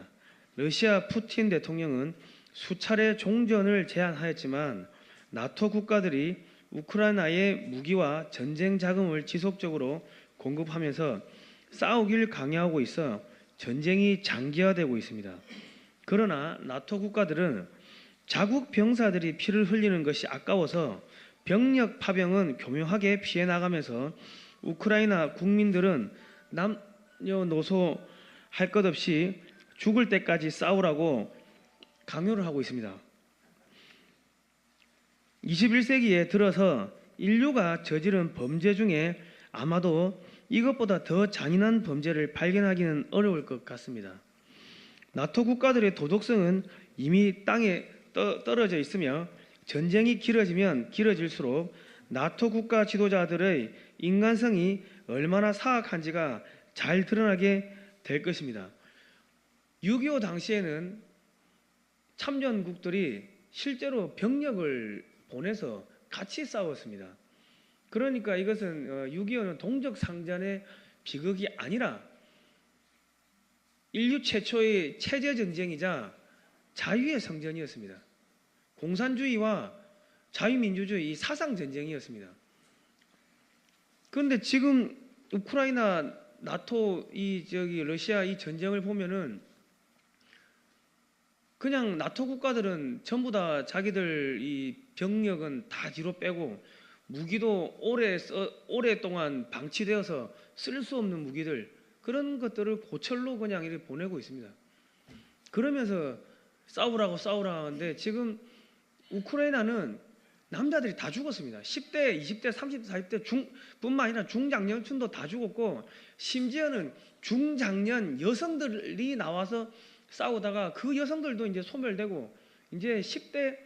러시아 푸틴 대통령은 수차례 종전을 제안하였지만 나토 국가들이 우크라이나에 무기와 전쟁 자금을 지속적으로 공급하면서 싸우길 강요하고 있어 전쟁이 장기화되고 있습니다. 그러나 나토 국가들은 자국 병사들이 피를 흘리는 것이 아까워서 병력 파병은 교묘하게 피해 나가면서 우크라이나 국민들은 남녀노소 할 것 없이 죽을 때까지 싸우라고 강요를 하고 있습니다. 21세기에 들어서 인류가 저지른 범죄 중에 아마도 이것보다 더 잔인한 범죄를 발견하기는 어려울 것 같습니다. 나토 국가들의 도덕성은 이미 땅에 떨어져 있으며 전쟁이 길어지면 길어질수록 나토 국가 지도자들의 인간성이 얼마나 사악한지가 잘 드러나게 될 것입니다. 6.25 당시에는 참전국들이 실제로 병력을 보내서 같이 싸웠습니다. 그러니까 이것은 6.25는 동족 상잔의 비극이 아니라 인류 최초의 체제 전쟁이자 자유의 성전이었습니다. 공산주의와 자유민주주의 사상 전쟁이었습니다. 그런데 지금 우크라이나 나토 러시아 이 전쟁을 보면은 그냥 나토 국가들은 전부 다 자기들 이 병력은 다 뒤로 빼고 무기도 오랫동안 방치되어서 쓸 수 없는 무기들 그런 것들을 고철로 그냥 이렇게 보내고 있습니다. 그러면서 싸우라고 하는데 지금 우크라이나는 남자들이 다 죽었습니다. 10대, 20대, 30대, 40대 뿐만 아니라 중장년층도 다 죽었고 심지어는 중장년 여성들이 나와서 싸우다가 그 여성들도 이제 소멸되고 이제 10대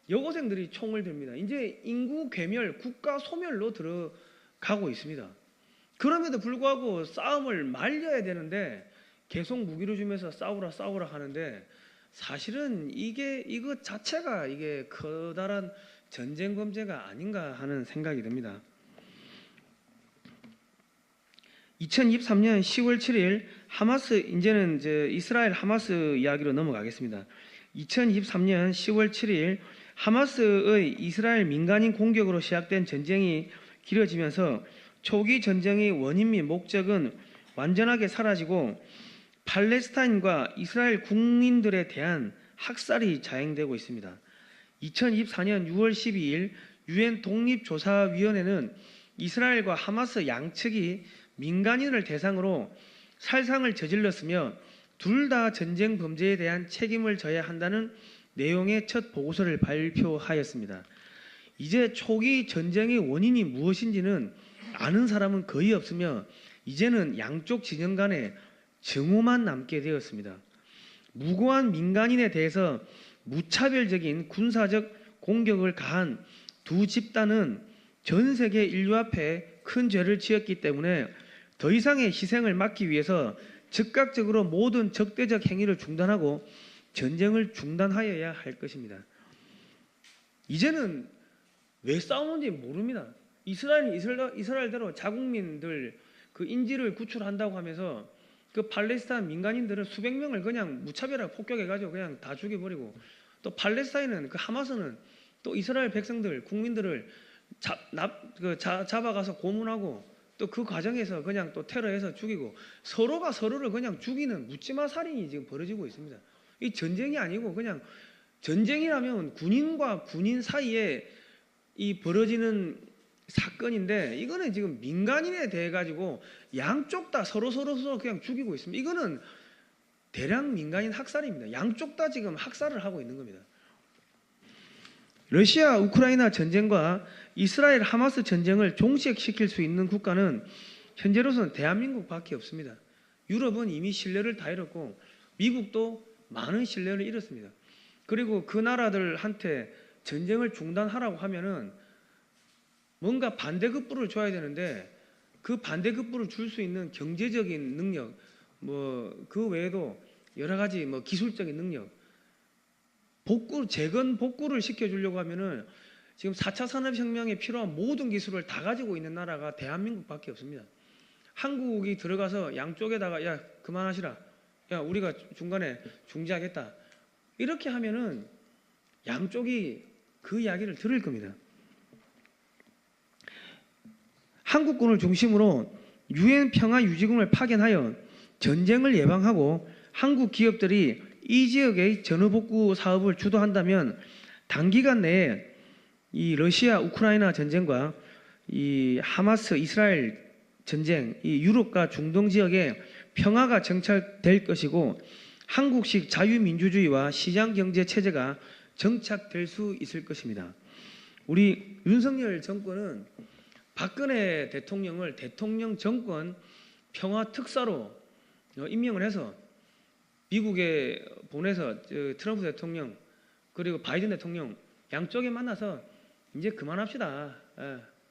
여고생들이 총을 듭니다. 이제 인구 괴멸, 국가 소멸로 들어가고 있습니다. 그럼에도 불구하고 싸움을 말려야 되는데 계속 무기를 주면서 싸우라 하는데 사실은 이것 자체가 이게 커다란 전쟁 범죄가 아닌가 하는 생각이 듭니다. 2023년 10월 7일 이제는 이스라엘 하마스 이야기로 넘어가겠습니다. 2023년 10월 7일 하마스의 이스라엘 민간인 공격으로 시작된 전쟁이 길어지면서 초기 전쟁의 원인 및 목적은 완전하게 사라지고 팔레스타인과 이스라엘 국민들에 대한 학살이 자행되고 있습니다. 2024년 6월 12일 유엔 독립조사위원회는 이스라엘과 하마스 양측이 민간인을 대상으로 살상을 저질렀으며 둘 다 전쟁 범죄에 대한 책임을 져야 한다는 내용의 첫 보고서를 발표하였습니다. 이제 초기 전쟁의 원인이 무엇인지는 아는 사람은 거의 없으며 이제는 양쪽 진영 간에 증오만 남게 되었습니다. 무고한 민간인에 대해서 무차별적인 군사적 공격을 가한 두 집단은 전 세계 인류 앞에 큰 죄를 지었기 때문에 더 이상의 희생을 막기 위해서 즉각적으로 모든 적대적 행위를 중단하고 전쟁을 중단하여야 할 것입니다. 이제는 왜 싸우는지 모릅니다. 이스라엘은 이스라엘대로 자국민들 그 인지를 구출한다고 하면서 그 팔레스타인 민간인들은 수백 명을 그냥 무차별하게 폭격해가지고 그냥 다 죽여버리고, 또 팔레스타인은 그 하마스는 또 이스라엘 백성들 국민들을 잡아가서 고문하고 또 그 과정에서 그냥 또 테러해서 죽이고 서로가 서로를 그냥 죽이는 묻지마 살인이 지금 벌어지고 있습니다. 이 전쟁이 아니고 그냥 전쟁이라면 군인과 군인 사이에 이 벌어지는 사건인데 이거는 지금 민간인에 대해 가지고 양쪽 다 서로 그냥 죽이고 있습니다. 이거는 대량 민간인 학살입니다. 양쪽 다 지금 학살을 하고 있는 겁니다. 러시아 우크라이나 전쟁과 이스라엘 하마스 전쟁을 종식시킬 수 있는 국가는 현재로서는 대한민국밖에 없습니다. 유럽은 이미 신뢰를 다 잃었고 미국도 많은 신뢰를 잃었습니다. 그리고 그 나라들한테 전쟁을 중단하라고 하면은 뭔가 반대급부를 줘야 되는데 그 반대급부를 줄 수 있는 경제적인 능력, 그 외에도 여러 가지 기술적인 능력, 재건 복구를 시켜주려고 하면은 지금 4차 산업혁명에 필요한 모든 기술을 다 가지고 있는 나라가 대한민국밖에 없습니다. 한국이 들어가서 양쪽에다가 야 그만하시라, 야 우리가 중간에 중재하겠다 이렇게 하면은 양쪽이 그 이야기를 들을 겁니다. 한국군을 중심으로 유엔 평화유지군을 파견하여 전쟁을 예방하고 한국 기업들이 이 지역의 전후복구 사업을 주도한다면 단기간 내에 이 러시아 우크라이나 전쟁과 이 하마스 이스라엘 전쟁, 이 유럽과 중동 지역에 평화가 정착될 것이고 한국식 자유민주주의와 시장경제 체제가 정착될 수 있을 것입니다. 우리 윤석열 정권은 박근혜 대통령을 대통령 정권 평화 특사로 임명을 해서 미국에 보내서 트럼프 대통령 그리고 바이든 대통령 양쪽에 만나서 이제 그만합시다.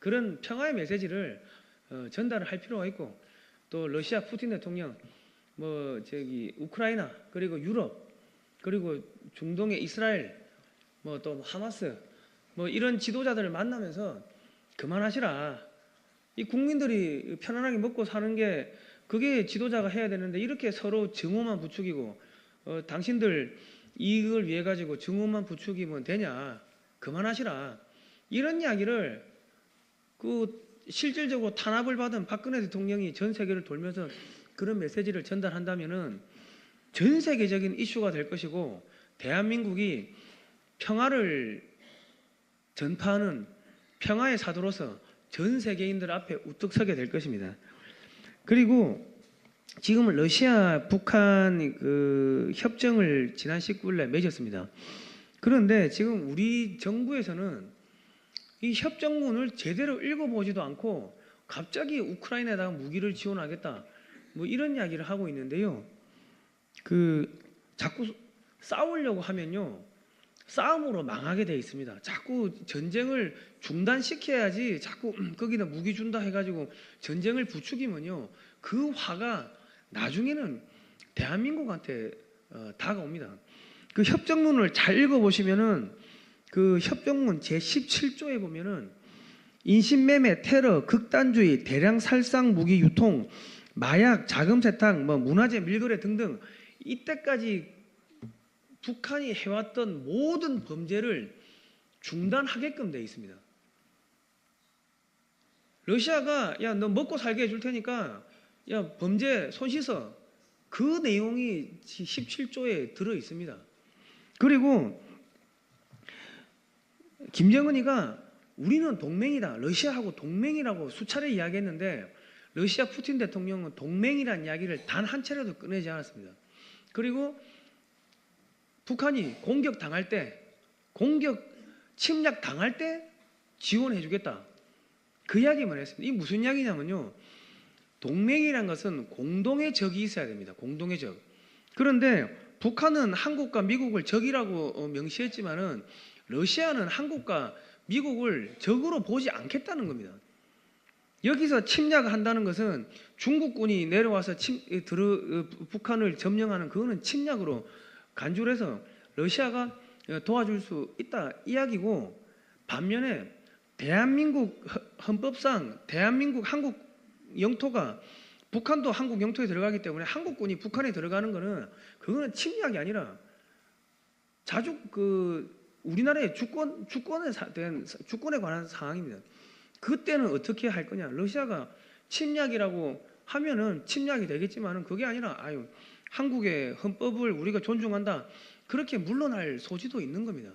그런 평화의 메시지를 전달을 할 필요가 있고, 또 러시아 푸틴 대통령, 우크라이나 그리고 유럽 그리고 중동의 이스라엘, 또 하마스 이런 지도자들을 만나면서 그만하시라. 이 국민들이 편안하게 먹고 사는 게 그게 지도자가 해야 되는데 이렇게 서로 증오만 부추기고 당신들 이익을 위해 가지고 증오만 부추기면 되냐? 그만하시라. 이런 이야기를 실질적으로 탄압을 받은 박근혜 대통령이 전 세계를 돌면서 그런 메시지를 전달한다면은 전 세계적인 이슈가 될 것이고 대한민국이 평화를 전파하는 평화의 사도로서 전 세계인들 앞에 우뚝 서게 될 것입니다. 그리고 지금 러시아 북한 협정을 지난 19일에 맺었습니다. 그런데 지금 우리 정부에서는 이 협정문을 제대로 읽어보지도 않고 갑자기 우크라이나에다가 무기를 지원하겠다 이런 이야기를 하고 있는데요. 자꾸 싸우려고 하면요 싸움으로 망하게 돼 있습니다. 자꾸 전쟁을 중단시켜야지 자꾸 거기다 무기 준다 해가지고 전쟁을 부추기면요 그 화가 나중에는 대한민국한테 다가옵니다. 그 협정문을 잘 읽어보시면은 그 협정문 제17조에 보면은 인신매매, 테러, 극단주의, 대량 살상 무기 유통, 마약, 자금 세탁, 문화재 밀거래 등등 이때까지 북한이 해왔던 모든 범죄를 중단하게끔 되어 있습니다. 러시아가 야 너 먹고 살게 해줄 테니까 야 범죄 손 씻어, 그 내용이 17조에 들어 있습니다. 그리고 김정은이가 우리는 동맹이다. 러시아하고 동맹이라고 수차례 이야기했는데 러시아 푸틴 대통령은 동맹이라는 이야기를 단 한 차례도 꺼내지 않았습니다. 그리고 북한이 공격 침략 당할 때 지원해 주겠다. 그 이야기만 했습니다. 이게 무슨 이야기냐면요. 동맹이란 것은 공동의 적이 있어야 됩니다. 공동의 적. 그런데 북한은 한국과 미국을 적이라고 명시했지만은 러시아는 한국과 미국을 적으로 보지 않겠다는 겁니다. 여기서 침략한다는 것은 중국군이 내려와서 북한을 점령하는 그거는 침략으로 간주를 해서 러시아가 도와줄 수 있다 이야기고, 반면에 대한민국 헌법상 대한민국 한국 영토가 북한도 한국 영토에 들어가기 때문에 한국군이 북한에 들어가는 거는 그거는 침략이 아니라 우리나라의 주권에 관한 사항입니다. 그때는 어떻게 할 거냐? 러시아가 침략이라고 하면은 침략이 되겠지만은 그게 아니라 한국의 헌법을 우리가 존중한다. 그렇게 물러날 소지도 있는 겁니다.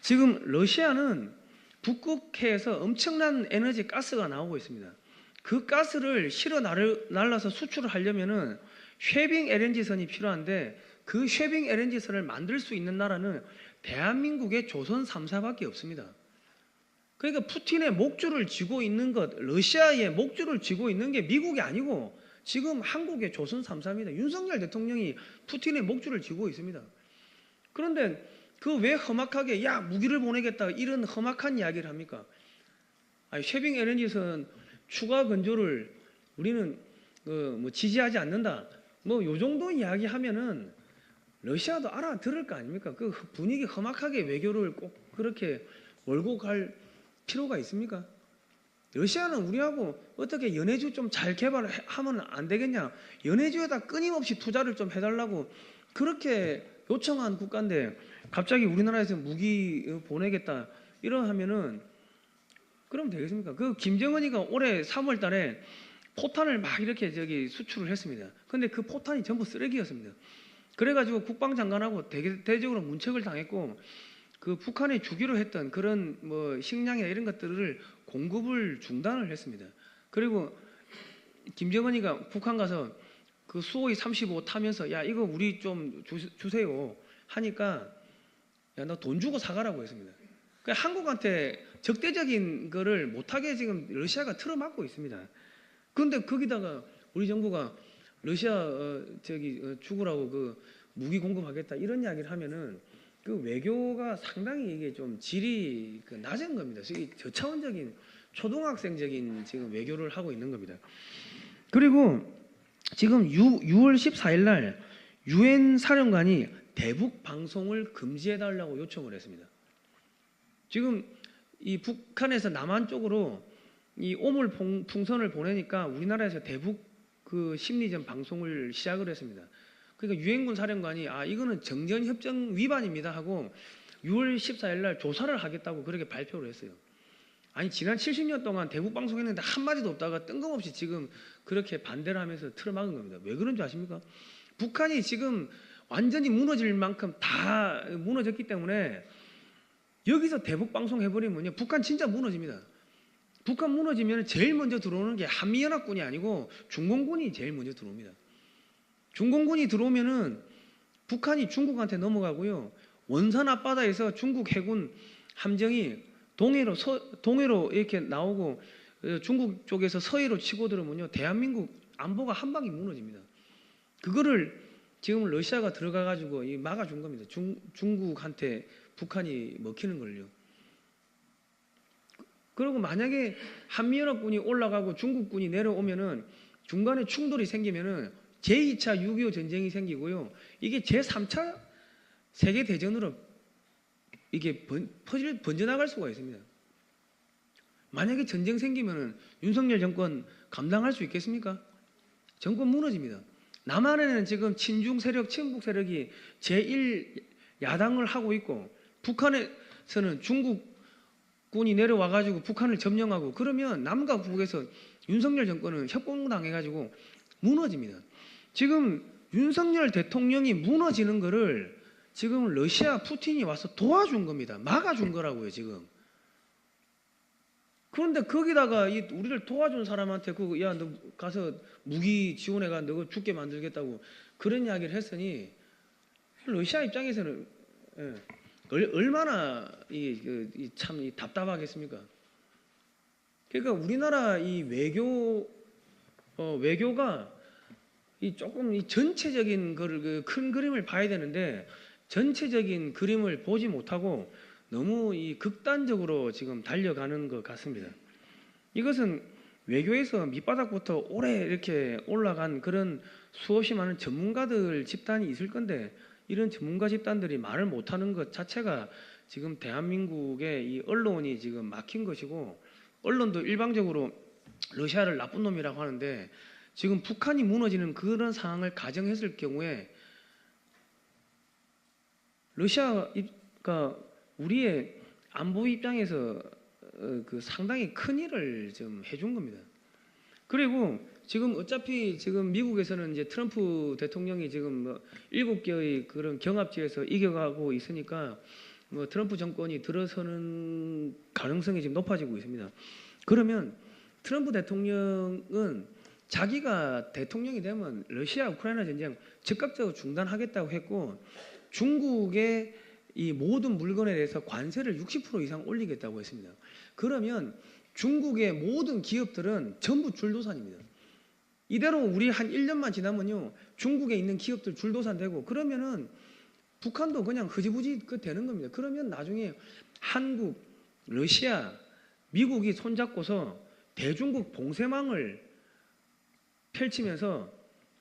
지금 러시아는 북극해에서 엄청난 에너지 가스가 나오고 있습니다. 그 가스를 실어 날라서 수출을 하려면은 쉐빙 LNG선이 필요한데 그 쉐빙 LNG선을 만들 수 있는 나라는 대한민국의 조선 3사밖에 없습니다. 그러니까 푸틴의 목줄을 쥐고 있는 것, 러시아의 목줄을 쥐고 있는 게 미국이 아니고 지금 한국의 조선 3사입니다. 윤석열 대통령이 푸틴의 목줄을 쥐고 있습니다. 그런데 그 왜 험악하게 무기를 보내겠다 이런 험악한 이야기를 합니까? 쉐빙 LNG선 추가 건조를 우리는 지지하지 않는다. 요 정도 이야기하면은 러시아도 알아들을 거 아닙니까? 그 분위기 험악하게 외교를 꼭 그렇게 몰고 갈 필요가 있습니까? 러시아는 우리하고 어떻게 연해주 좀 잘 개발하면 안 되겠냐? 연해주에다 끊임없이 투자를 좀 해달라고 그렇게 요청한 국가인데 갑자기 우리나라에서 무기 보내겠다 이러하면은 그럼 되겠습니까? 그 김정은이가 올해 3월 달에 포탄을 막 이렇게 수출을 했습니다. 근데 그 포탄이 전부 쓰레기였습니다. 그래가지고 국방장관하고 대대적으로 문책을 당했고 그 북한에 주기로 했던 그런 식량이나 이런 것들을 공급을 중단을 했습니다. 그리고 김정은이가 북한 가서 그 수호이 35 타면서 이거 우리 좀 주세요 하니까 너 돈 주고 사가라고 했습니다. 그러니까 한국한테 적대적인 거를 못하게 지금 러시아가 틀어막고 있습니다. 그런데 거기다가 우리 정부가 러시아 죽으라고 그 무기 공급하겠다 이런 이야기를 하면은 그 외교가 상당히 이게 좀 질이 낮은 겁니다. 저차원적인 초등학생적인 지금 외교를 하고 있는 겁니다. 그리고 지금 6월 14일 날 유엔 사령관이 대북 방송을 금지해 달라고 요청을 했습니다. 지금 이 북한에서 남한 쪽으로 이 오물 풍선을 보내니까 우리나라에서 대북 그 심리전 방송을 시작을 했습니다. 그러니까 유엔군 사령관이 이거는 정전협정 위반입니다 하고 6월 14일 날 조사를 하겠다고 그렇게 발표를 했어요. 지난 70년 동안 대북 방송했는데 한마디도 없다가 뜬금없이 지금 그렇게 반대를 하면서 틀어막은 겁니다. 왜 그런지 아십니까? 북한이 지금 완전히 무너질 만큼 다 무너졌기 때문에 여기서 대북 방송 해버리면요 북한 진짜 무너집니다. 북한 무너지면 제일 먼저 들어오는 게 한미연합군이 아니고 중공군이 제일 먼저 들어옵니다. 중공군이 들어오면은 북한이 중국한테 넘어가고요. 원산 앞바다에서 중국 해군 함정이 동해로 이렇게 나오고 중국 쪽에서 서해로 치고 들어오면요 대한민국 안보가 한 방에 무너집니다. 그거를 지금 러시아가 들어가 가지고 막아준 겁니다. 중국한테 북한이 먹히는 걸요. 그리고 만약에 한미연합군이 올라가고 중국군이 내려오면은 중간에 충돌이 생기면은 제2차 6.25 전쟁이 생기고요. 이게 제3차 세계대전으로 이게 번져나갈 수가 있습니다. 만약에 전쟁 생기면은 윤석열 정권 감당할 수 있겠습니까? 정권 무너집니다. 남한에는 지금 친중 세력, 친북 세력이 제1야당을 하고 있고 북한에서는 중국군이 내려와가지고 북한을 점령하고 그러면 남과 북에서 윤석열 정권은 협공당해가지고 무너집니다. 지금 윤석열 대통령이 무너지는 거를 지금 러시아 푸틴이 와서 도와준 겁니다. 막아준 거라고요, 지금. 그런데 거기다가 우리를 도와준 사람한테 야, 너 가서 무기 지원해가 너 죽게 만들겠다고 그런 이야기를 했으니 러시아 입장에서는 얼마나 참 답답하겠습니까? 그러니까 우리나라 이 외교가 조금 전체적인 큰 그림을 봐야 되는데 전체적인 그림을 보지 못하고 너무 극단적으로 지금 달려가는 것 같습니다. 이것은 외교에서 밑바닥부터 오래 이렇게 올라간 그런 수없이 많은 전문가들 집단이 있을 건데 이런 전문가 집단들이 말을 못하는 것 자체가 지금 대한민국의 이 언론이 지금 막힌 것이고 언론도 일방적으로 러시아를 나쁜 놈이라고 하는데 지금 북한이 무너지는 그런 상황을 가정했을 경우에 러시아가 우리의 안보 입장에서 상당히 큰 일을 좀 해준 겁니다. 그리고 지금 어차피 지금 미국에서는 이제 트럼프 대통령이 지금 7개의 그런 경합지에서 이겨가고 있으니까 트럼프 정권이 들어서는 가능성이 지금 높아지고 있습니다. 그러면 트럼프 대통령은 자기가 대통령이 되면 러시아 우크라이나 전쟁 즉각적으로 중단하겠다고 했고 중국의 이 모든 물건에 대해서 관세를 60% 이상 올리겠다고 했습니다. 그러면 중국의 모든 기업들은 전부 줄도산입니다. 이대로 우리 한 1년만 지나면요 중국에 있는 기업들 줄도산되고 그러면은 북한도 그냥 흐지부지 되는 겁니다. 그러면 나중에 한국, 러시아, 미국이 손잡고서 대중국 봉쇄망을 펼치면서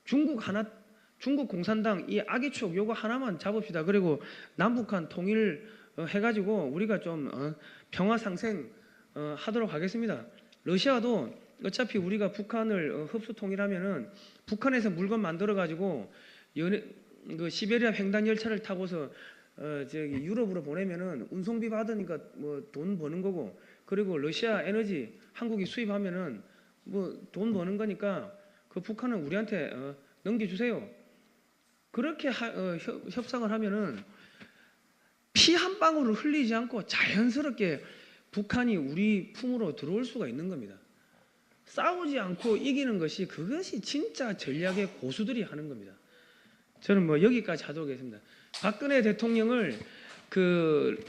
중국 공산당 이 악의 추억 요거 하나만 잡읍시다. 그리고 남북한 통일 해가지고 우리가 좀 평화 상생 하도록 하겠습니다. 러시아도 어차피 우리가 북한을 흡수 통일하면은 북한에서 물건 만들어 가지고 그 시베리아 횡단 열차를 타고서 저기 유럽으로 보내면은 운송비 받으니까 뭐 돈 버는 거고 그리고 러시아 에너지 한국이 수입하면은 뭐 돈 버는 거니까 그 북한은 우리한테 넘겨주세요. 그렇게 협상을 하면은 피 한 방울을 흘리지 않고 자연스럽게 북한이 우리 품으로 들어올 수가 있는 겁니다. 싸우지 않고 이기는 것이 그것이 진짜 전략의 고수들이 하는 겁니다. 저는 뭐 여기까지 하도록 하겠습니다. 박근혜 대통령을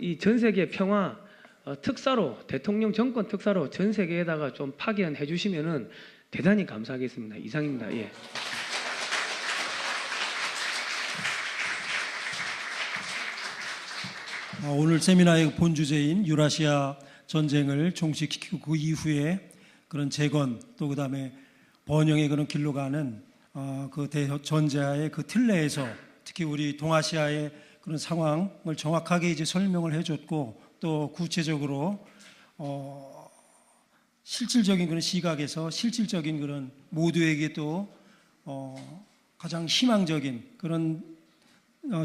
이 전 세계 평화 특사로 대통령 정권 특사로 전 세계에다가 좀 파견해 주시면은 대단히 감사하겠습니다. 이상입니다. 예. 오늘 세미나의 본 주제인 유라시아 전쟁을 종식시키고 그 이후에 그런 재건 또 그다음에 번영의 그런 길로 가는 그 대전제하의 그 틀 내에서 특히 우리 동아시아의 그런 상황을 정확하게 이제 설명을 해줬고 또 구체적으로 실질적인 그런 시각에서 실질적인 그런 모두에게 또 가장 희망적인 그런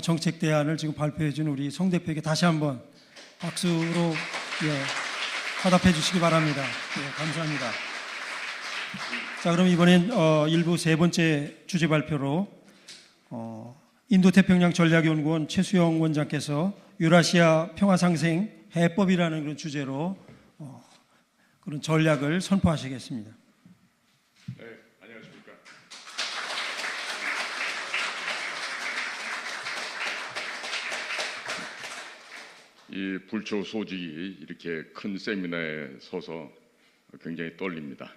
정책 대안을 지금 발표해 준 우리 송 대표에게 다시 한번 박수로 화답해 주시기 바랍니다. 감사합니다. 자, 그럼 이번엔 일부 세 번째 주제 발표로 인도태평양 전략연구원 최수영 원장께서 유라시아 평화상생 해법이라는 그런 주제로 그런 전략을 선포하시겠습니다. 네, 안녕하십니까. 이 불초 소직이 이렇게 큰 세미나에 서서 굉장히 떨립니다.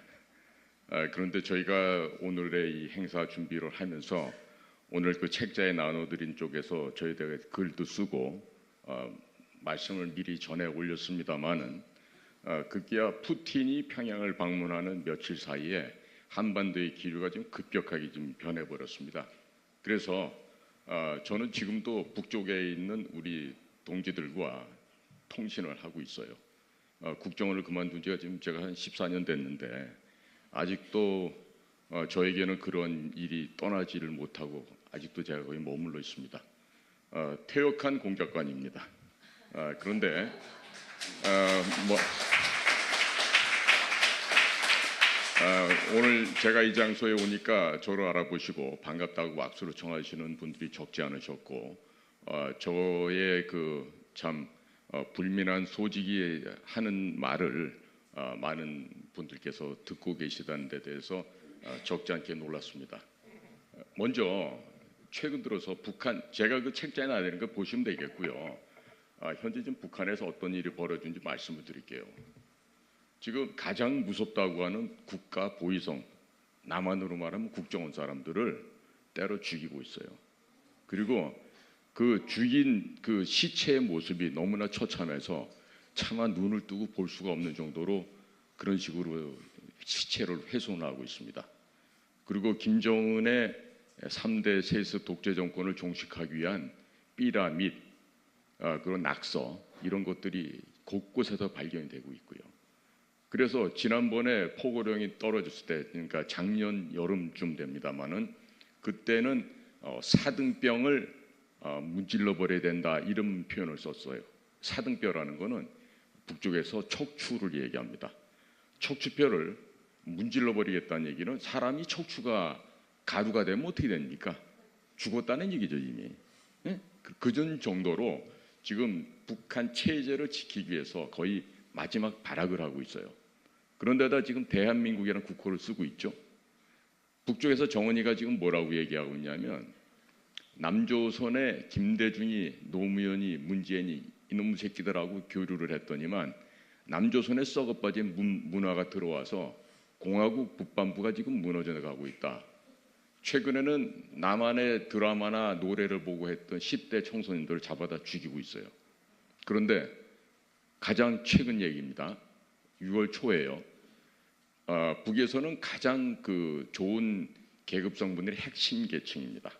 그런데 저희가 오늘의 이 행사 준비를 하면서 오늘 그 책자에 나눠드린 쪽에서 저희들이 글도 쓰고 말씀을 미리 전해 올렸습니다마는 급기야 푸틴이 평양을 방문하는 며칠 사이에 한반도의 기류가 지금 급격하게 좀 변해버렸습니다. 그래서 저는 지금도 북쪽에 있는 우리 동지들과 통신을 하고 있어요. 국정원을 그만둔 지가 지금 제가 한 14년 됐는데 아직도 저에게는 그런 일이 떠나지를 못하고 아직도 제가 거기 머물러 있습니다. 퇴역한 공작관입니다. 그런데 오늘 제가 이 장소에 오니까 저를 알아보시고 반갑다고 악수를 청하시는 분들이 적지 않으셨고, 저의 그 참 불민한 소직이 하는 말을 많은 분들께서 듣고 계시다는 데 대해서 적지 않게 놀랐습니다. 먼저 최근 들어서 북한, 제가 그 책자에 나와 있는 거 보시면 되겠고요. 현재 지금 북한에서 어떤 일이 벌어진지 말씀을 드릴게요. 지금 가장 무섭다고 하는 국가 보위성, 남한으로 말하면 국정원 사람들을 때려 죽이고 있어요. 그리고 그 죽인 그 시체의 모습이 너무나 처참해서 차마 눈을 뜨고 볼 수가 없는 정도로 그런 식으로 시체를 훼손하고 있습니다. 그리고 김정은의 3대 세습 독재 정권을 종식하기 위한 삐라 및 그런 낙서 이런 것들이 곳곳에서 발견이 되고 있고요. 그래서 지난번에 포고령이 떨어졌을 때, 그러니까 작년 여름쯤 됩니다만은 그때는 사등병을 문질러 버려야 된다 이런 표현을 썼어요. 사등뼈라는 거는 북쪽에서 척추를 얘기합니다. 척추뼈를 문질러 버리겠다는 얘기는 사람이 척추가 가루가 되면 어떻게 됩니까? 죽었다는 얘기죠 이미. 그전 정도로 지금 북한 체제를 지키기 위해서 거의 마지막 발악을 하고 있어요. 그런데다 지금 대한민국이라는 국호를 쓰고 있죠. 북쪽에서 정은이가 지금 뭐라고 얘기하고 있냐면, 남조선의 김대중이, 노무현이, 문재인이 이놈의 새끼들하고 교류를 했더니만 남조선에 썩어빠진 문화가 들어와서 공화국 북반부가 지금 무너져 가고 있다. 최근에는 남한의 드라마나 노래를 보고 했던 10대 청소년들을 잡아다 죽이고 있어요. 그런데 가장 최근 얘기입니다. 6월 초에요. 북에서는 가장 그 좋은 계급성분들이 핵심 계층입니다.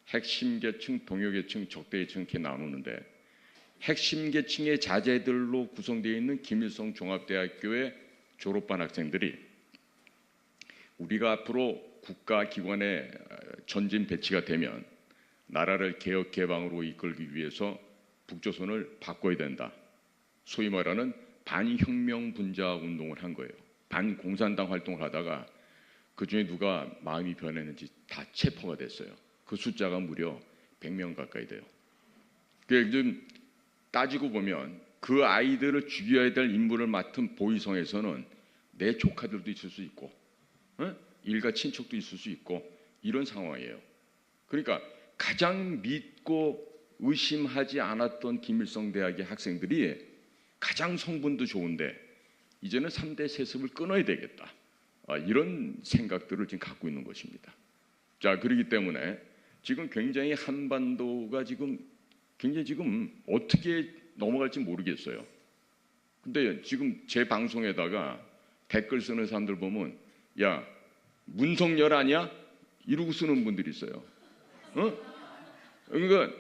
핵심 계층, 동요 계층, 적대 계층 이렇게 나누는데, 핵심 계층의 자제들로 구성되어 있는 김일성 종합대학교의 졸업반 학생들이 우리가 앞으로 국가기관에 전진 배치가 되면 나라를 개혁 개방으로 이끌기 위해서 북조선을 바꿔야 된다. 소위 말하는 반혁명 분자 운동을 한 거예요. 반공산당 활동을 하다가 그중에 누가 마음이 변했는지 다 체포가 됐어요. 그 숫자가 무려 100명 가까이 돼요. 좀 따지고 보면 그 아이들을 죽여야 될 임무를 맡은 보위성에서는 내 조카들도 있을 수 있고 일가 친척도 있을 수 있고 이런 상황이에요. 그러니까 가장 믿고 의심하지 않았던 김일성 대학의 학생들이 가장 성분도 좋은데 이제는 3대 세습을 끊어야 되겠다. 이런 생각들을 지금 갖고 있는 것입니다. 자, 그렇기 때문에 지금 굉장히 한반도가 지금 굉장히 지금 어떻게 넘어갈지 모르겠어요. 근데 지금 제 방송에다가 댓글 쓰는 사람들 보면, 야, 문성열 아니야? 이러고 쓰는 분들이 있어요. 그러니까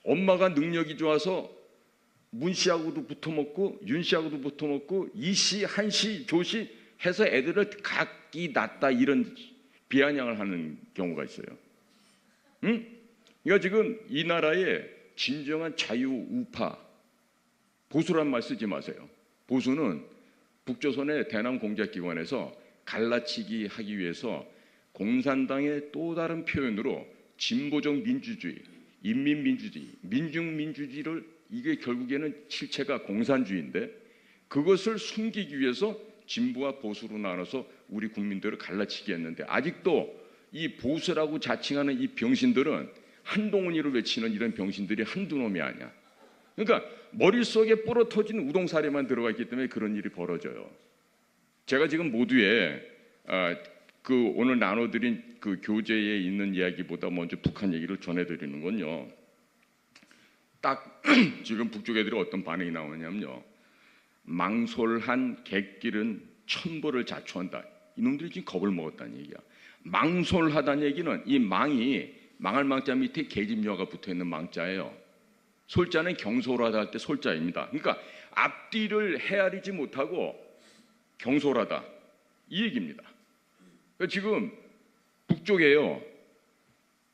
엄마가 능력이 좋아서 문 씨하고도 붙어먹고 윤 씨하고도 붙어먹고 이 씨, 한 씨, 조 씨 해서 애들을 각기 낳았다 이런 비아냥을 하는 경우가 있어요. 그러니까 지금 이 나라의 진정한 자유 우파, 보수란 말 쓰지 마세요. 보수는 북조선의 대남 공작기관에서 갈라치기 하기 위해서 공산당의 또 다른 표현으로 진보적 민주주의, 인민민주주의, 민중민주주의를, 이게 결국에는 실체가 공산주의인데 그것을 숨기기 위해서 진보와 보수로 나눠서 우리 국민들을 갈라치기 했는데, 아직도 이 보수라고 자칭하는 이 병신들은 한동훈이를 외치는 이런 병신들이 한두 놈이 아니야. 그러니까 머릿속에 부러터진 우동사리만 들어가 있기 때문에 그런 일이 벌어져요. 제가 지금 모두에 그 오늘 나눠드린 그 교재에 있는 이야기보다 먼저 북한 얘기를 전해드리는 건요, 딱 지금 북쪽 애들이 어떤 반응이 나오냐면요, 망솔한 객길은 천벌을 자초한다. 이놈들이 지금 겁을 먹었다는 얘기야. 망솔하다는 얘기는 이 망이, 망할 망자 밑에 계집녀가 붙어있는 망자예요. 솔자는 경솔하다 할 때 솔자입니다. 그러니까 앞뒤를 헤아리지 못하고 경솔하다 이 얘기입니다. 그러니까 지금 북쪽에요,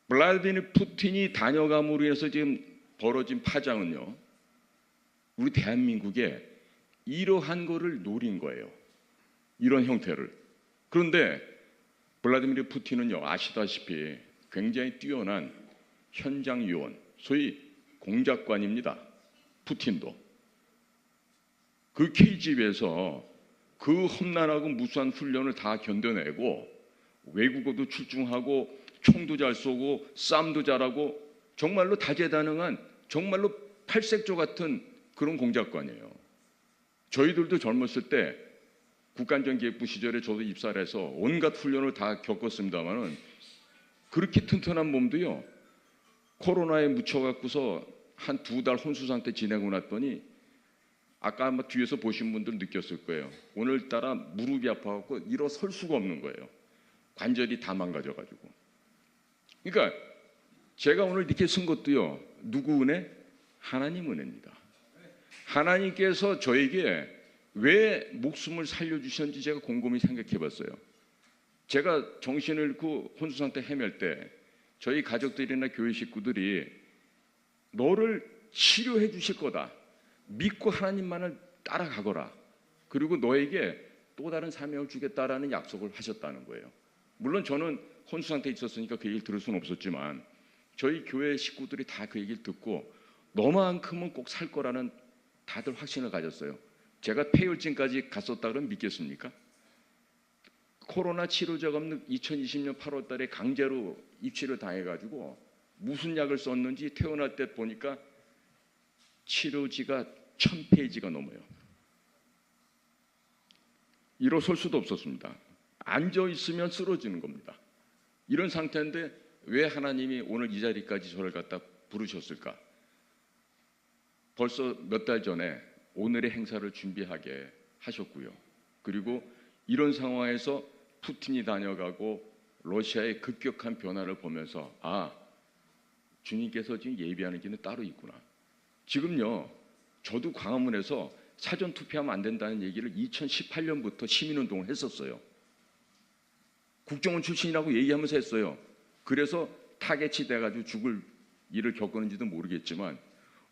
블라디미르 푸틴이 다녀감으로 해서 지금 벌어진 파장은요, 우리 대한민국에 이러한 거를 노린 거예요. 이런 형태를. 그런데 블라디미르 푸틴은요, 아시다시피 굉장히 뛰어난 현장 요원, 소위 공작관입니다. 푸틴도. 그 KGB에서 그 험난하고 무수한 훈련을 다 견뎌내고 외국어도 출중하고 총도 잘 쏘고 싸움도 잘하고 정말로 다재다능한 정말로 팔색조 같은 그런 공작관이에요. 저희들도 젊었을 때 국가안전기획부 시절에 저도 입사를 해서 온갖 훈련을 다 겪었습니다만은 그렇게 튼튼한 몸도요, 코로나에 묻혀갖고서 한 2달 혼수 상태 지내고 났더니 아까 아마 뒤에서 보신 분들 느꼈을 거예요. 오늘따라 무릎이 아파갖고 일어설 수가 없는 거예요. 관절이 다 망가져가지고. 그러니까 제가 오늘 이렇게 쓴 것도요, 누구 은혜? 하나님 은혜입니다. 하나님께서 저에게 왜 목숨을 살려주셨는지 제가 곰곰이 생각해 봤어요. 제가 정신을 잃고 혼수 상태 헤맬 때 저희 가족들이나 교회 식구들이 너를 치료해 주실 거다, 믿고 하나님만을 따라가거라, 그리고 너에게 또 다른 사명을 주겠다라는 약속을 하셨다는 거예요. 물론 저는 혼수 상태에 있었으니까 그 얘기를 들을 수는 없었지만 저희 교회 식구들이 다 그 얘기를 듣고 너만큼은 꼭 살 거라는 다들 확신을 가졌어요. 제가 폐혈증까지 갔었다 그러면 믿겠습니까? 코로나 치료제가 없는 2020년 8월 달에 강제로 입치를 당해가지고 무슨 약을 썼는지 태어날 때 보니까 치료지가 1000페이지가 넘어요. 일어설 수도 없었습니다. 앉아있으면 쓰러지는 겁니다. 이런 상태인데 왜 하나님이 오늘 이 자리까지 저를 갖다 부르셨을까? 벌써 몇 달 전에 오늘의 행사를 준비하게 하셨고요. 그리고 이런 상황에서 푸틴이 다녀가고 러시아의 급격한 변화를 보면서 주님께서 지금 예비하는 길은 따로 있구나. 지금요, 저도 광화문에서 사전 투표하면 안 된다는 얘기를 2018년부터 시민운동을 했었어요. 국정원 출신이라고 얘기하면서 했어요. 그래서 타겟이 돼가지고 죽을 일을 겪었는지도 모르겠지만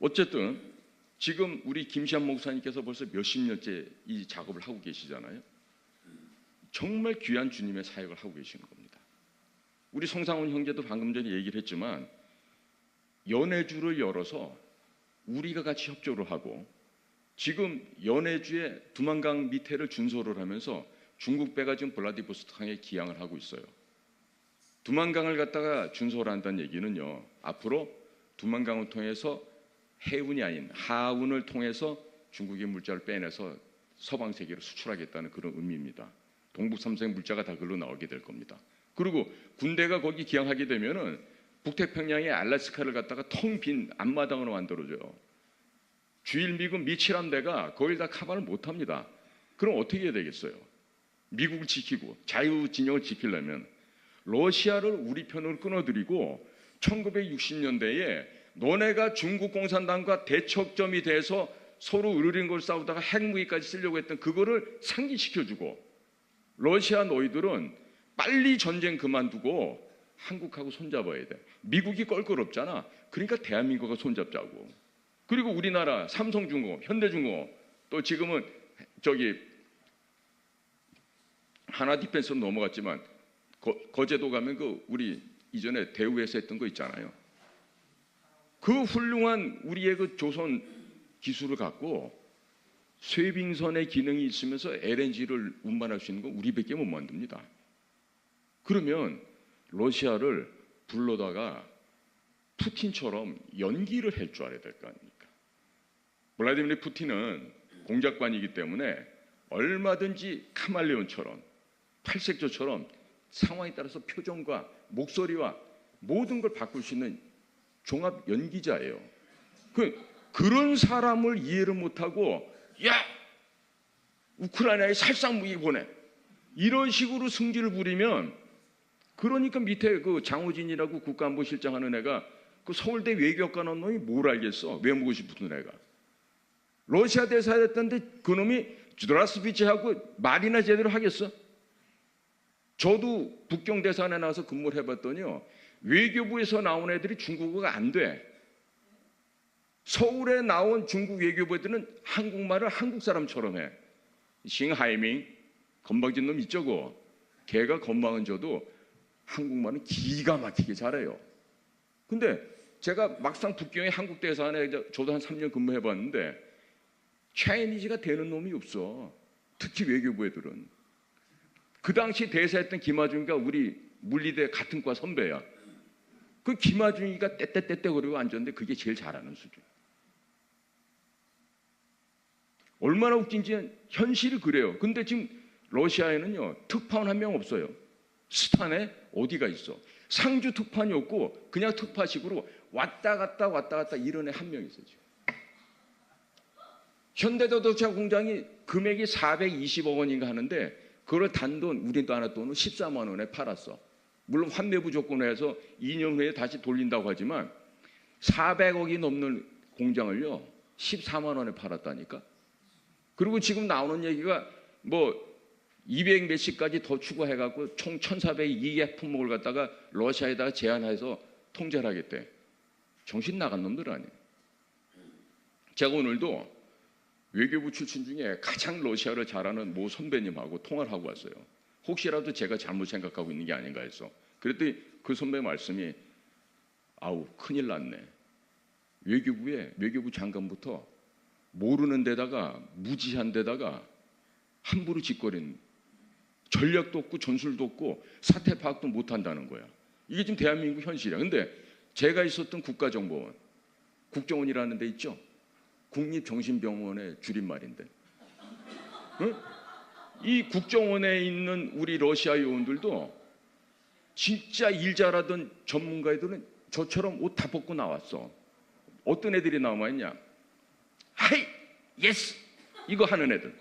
어쨌든 지금 우리 김시한 목사님께서 벌써 몇십 년째 이 작업을 하고 계시잖아요. 정말 귀한 주님의 사역을 하고 계시는 겁니다. 우리 성상훈 형제도 방금 전에 얘기를 했지만 연해주를 열어서 우리가 같이 협조를 하고 지금 연해주의 두만강 밑에를 준소를 하면서 중국 배가 지금 블라디보스토크항에 기항을 하고 있어요. 두만강을 갖다가 준소를 한다는 얘기는요, 앞으로 두만강을 통해서 해운이 아닌 하운을 통해서 중국의 물자를 빼내서 서방 세계로 수출하겠다는 그런 의미입니다. 동북 3색 물자가 다 그걸로 나오게 될 겁니다. 그리고 군대가 거기 기항하게 되면은 북태평양의 알래스카를 갖다가 텅 빈 앞마당으로 만들어줘요. 주일 미군 미칠함대가 거길 다 커버를 못합니다. 그럼 어떻게 해야 되겠어요? 미국을 지키고 자유 진영을 지키려면 러시아를 우리 편으로 끊어들이고 1960년대에 너네가 중국 공산당과 대척점이 돼서 서로 으르린 걸 싸우다가 핵무기까지 쓰려고 했던 그거를 상기시켜주고 러시아 너희들은 빨리 전쟁 그만두고 한국하고 손잡아야 돼. 미국이 껄끄럽잖아. 그러니까 대한민국과 손잡자고. 그리고 우리나라 삼성중공업, 현대중공업, 또 지금은 하나디펜스로 넘어갔지만 거제도 가면 그 우리 이전에 대우에서 했던 거 있잖아요. 그 훌륭한 우리의 그 조선 기술을 갖고 쇄빙선의 기능이 있으면서 LNG를 운반할 수 있는 건 우리밖에 못 만듭니다. 그러면 러시아를 불러다가 푸틴처럼 연기를 할 줄 알아야 될 거 아닙니까? 블라디미르 푸틴은 공작관이기 때문에 얼마든지 카말레온처럼 팔색조처럼 상황에 따라서 표정과 목소리와 모든 걸 바꿀 수 있는 종합 연기자예요. 그런 사람을 이해를 못하고 야! 우크라이나에 살상 무기 보내! 이런 식으로 승질을 부리면 그러니까 밑에 그 장호진이라고 국가안보실장 하는 애가 그 서울대 외교학과 나온 놈이 뭘 알겠어? 외무고 싶은 애가. 러시아 대사였던데 그놈이 주드라스비치하고 말이나 제대로 하겠어? 저도 북경대사관에 나와서 근무를 해봤더니요, 외교부에서 나온 애들이 중국어가 안 돼. 서울에 나온 중국 외교부 애들은 한국말을 한국 사람처럼 해. 싱하이밍 건방진 놈 있죠. 걔가 건방은 져도 한국말은 기가 막히게 잘해요. 근데 제가 막상 북경의 한국 대사관에 저도 한 3년 근무해봤는데 차이니즈가 되는 놈이 없어. 특히 외교부 애들은. 그 당시 대사했던 김하중이가 우리 물리대 같은 과 선배야. 그 김하중이가 떼떼떼떼거리고 앉았는데 그게 제일 잘하는 수준. 얼마나 웃긴지 현실이 그래요. 근데 지금 러시아에는요 특파원 한 명 없어요. 스탄에 어디가 있어? 상주 특파원이 없고 그냥 특파식으로 왔다 갔다 이런 애 한 명 있어요. 지금. 현대자동차 공장이 금액이 420억 원인가 하는데 그걸 단돈 우리나라 돈으로 14만 원에 팔았어. 물론 환매부 조건을 해서 2년 후에 다시 돌린다고 하지만 400억이 넘는 공장을요 14만 원에 팔았다니까. 그리고 지금 나오는 얘기가 뭐 200 몇십까지 더 추가해갖고 총 1,402개 품목을 갖다가 러시아에다가 제한해서 통제를 하겠대. 정신 나간 놈들 아니에요. 제가 오늘도 외교부 출신 중에 가장 러시아를 잘하는 모 선배님하고 통화를 하고 왔어요. 혹시라도 제가 잘못 생각하고 있는 게 아닌가 해서. 그랬더니 그 선배 말씀이 아우 큰일 났네. 외교부 장관부터 모르는 데다가 무지한 데다가 함부로 짓거리는 전략도 없고 전술도 없고 사태 파악도 못한다는 거야. 이게 지금 대한민국 현실이야. 근데 제가 있었던 국가정보원, 국정원이라는 데 있죠. 국립정신병원의 줄임말인데. 응? 이 국정원에 있는 우리 러시아 요원들도 진짜 일 잘하던 전문가들은 저처럼 옷 다 벗고 나왔어. 어떤 애들이 남아있냐? 하이! 예스! 이거 하는 애들.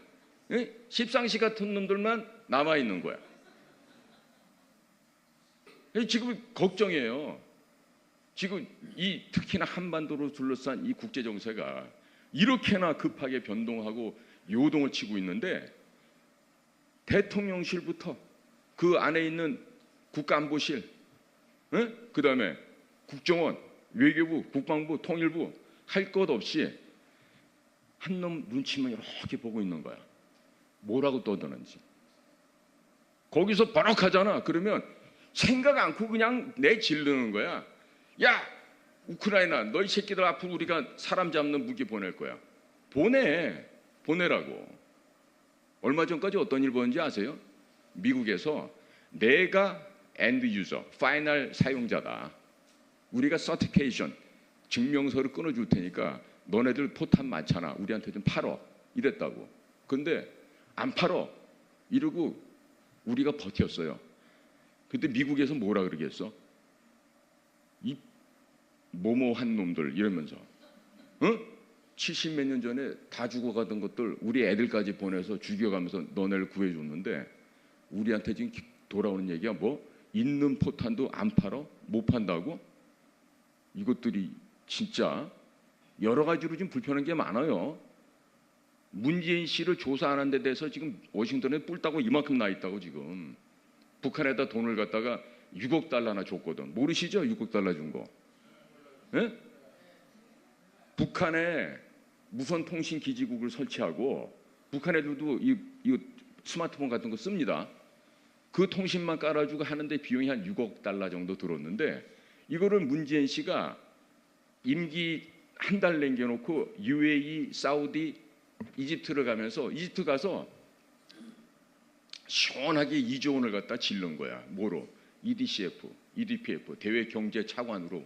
응? 십상시 같은 놈들만 남아있는 거야. 지금 걱정이에요. 지금 이 특히나 한반도로 둘러싼 이 국제 정세가 이렇게나 급하게 변동하고 요동을 치고 있는데 대통령실부터 그 안에 있는 국가안보실, 그 다음에 국정원, 외교부, 국방부, 통일부 할 것 없이 한 놈 눈치만 이렇게 보고 있는 거야. 뭐라고 떠드는지. 거기서 버럭하잖아. 그러면 생각 않고 그냥 내질르는 거야. 야! 우크라이나 너희 새끼들 앞으로 우리가 사람 잡는 무기 보낼 거야. 보내라고. 얼마 전까지 어떤 일 보는지 아세요? 미국에서 내가 엔드 유저, 파이널 사용자다. 우리가 서티피케이션, 증명서를 끊어줄 테니까 너네들 포탄 많잖아. 우리한테 좀 팔어. 이랬다고. 근데 안 팔어. 이러고 우리가 버텼어요. 근데 미국에서 뭐라 그러겠어? 이 뭐뭐한 놈들 이러면서 70몇 년 전에 다 죽어가던 것들 우리 애들까지 보내서 죽여가면서 너네를 구해줬는데 우리한테 지금 돌아오는 얘기가 뭐 있는 포탄도 안 팔어? 못 판다고? 이것들이 진짜 여러 가지로 지금 불편한 게 많아요. 문재인 씨를 조사하는 데 대해서 지금 워싱턴에 뿔 따고 이만큼 나 있다고 지금. 북한에다 돈을 갖다가 6억 달러나 줬거든. 모르시죠? 6억 달러 준 거. 예? 북한에 무선통신기지국을 설치하고 북한 애들도 이 스마트폰 같은 거 씁니다. 그 통신만 깔아주고 하는데 비용이 한 6억 달러 정도 들었는데 이거를 문재인 씨가 임기 한 달 남겨놓고 UAE, 사우디, 이집트를 가면서 이집트 가서 시원하게 2조 원을 갖다 질른 거야. 뭐로? EDCF, EDPF, 대외경제차관으로.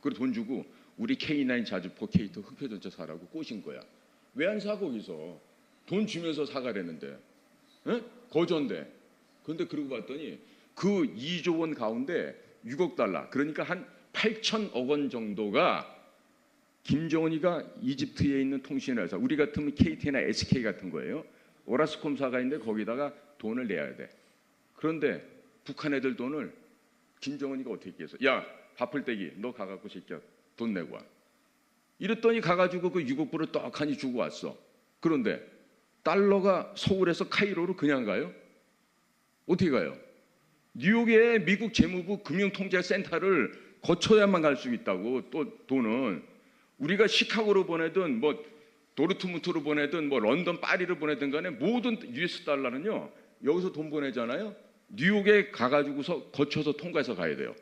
그리고 돈 주고 우리 K9 자주포 K2 흑표전차 사라고 꼬신 거야. 왜 안 사 거기서? 돈 주면서 사가려는데. 거전데. 그런데 그러고 봤더니 그 2조 원 가운데 6억 달러 그러니까 한 8천억 원 정도가 김정은이가 이집트에 있는 통신회사 우리 같으면 KT나 SK 같은 거예요. 오라스콤사가 있는데 거기다가 돈을 내야 돼. 그런데 북한 애들 돈을 김정은이가 어떻게 했어? 야 바풀떼기 너 가갖고 새끼야 돈 내고 와. 이랬더니 가가지고 그 6억 불을 떡하니 주고 왔어. 그런데 달러가 서울에서 카이로로 그냥 가요? 어떻게 가요? 뉴욕에 미국 재무부 금융통제센터를 거쳐야만 갈 수 있다고. 또 돈은 우리가 시카고로 보내든 뭐 도르트문트로 보내든 뭐 런던 파리로 보내든 간에 모든 US 달러는요 여기서 돈 보내잖아요. 뉴욕에 가가지고서 거쳐서 통과해서 가야 돼요.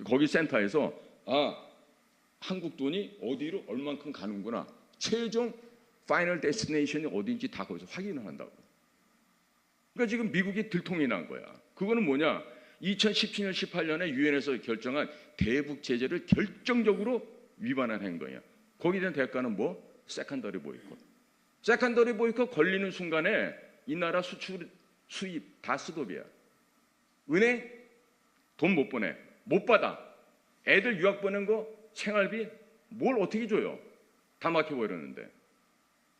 거기 센터에서 한국 돈이 어디로 얼만큼 가는구나. 최종 파이널 데스티네이션이 어딘지 다 거기서 확인을 한다고. 그러니까 지금 미국이 들통이 난 거야. 그거는 뭐냐? 2017년, 18년에 유엔에서 결정한 대북 제재를 결정적으로 위반한 행동이야. 거기에 대한 대가는 뭐? 세컨더리 보이콧. 세컨더리 보이콧 걸리는 순간에 이 나라 수출, 수입 다 스톱이야. 은행 돈 못 보내. 못 받아. 애들 유학 보낸 거 생활비 뭘 어떻게 줘요? 다 막혀버렸는데.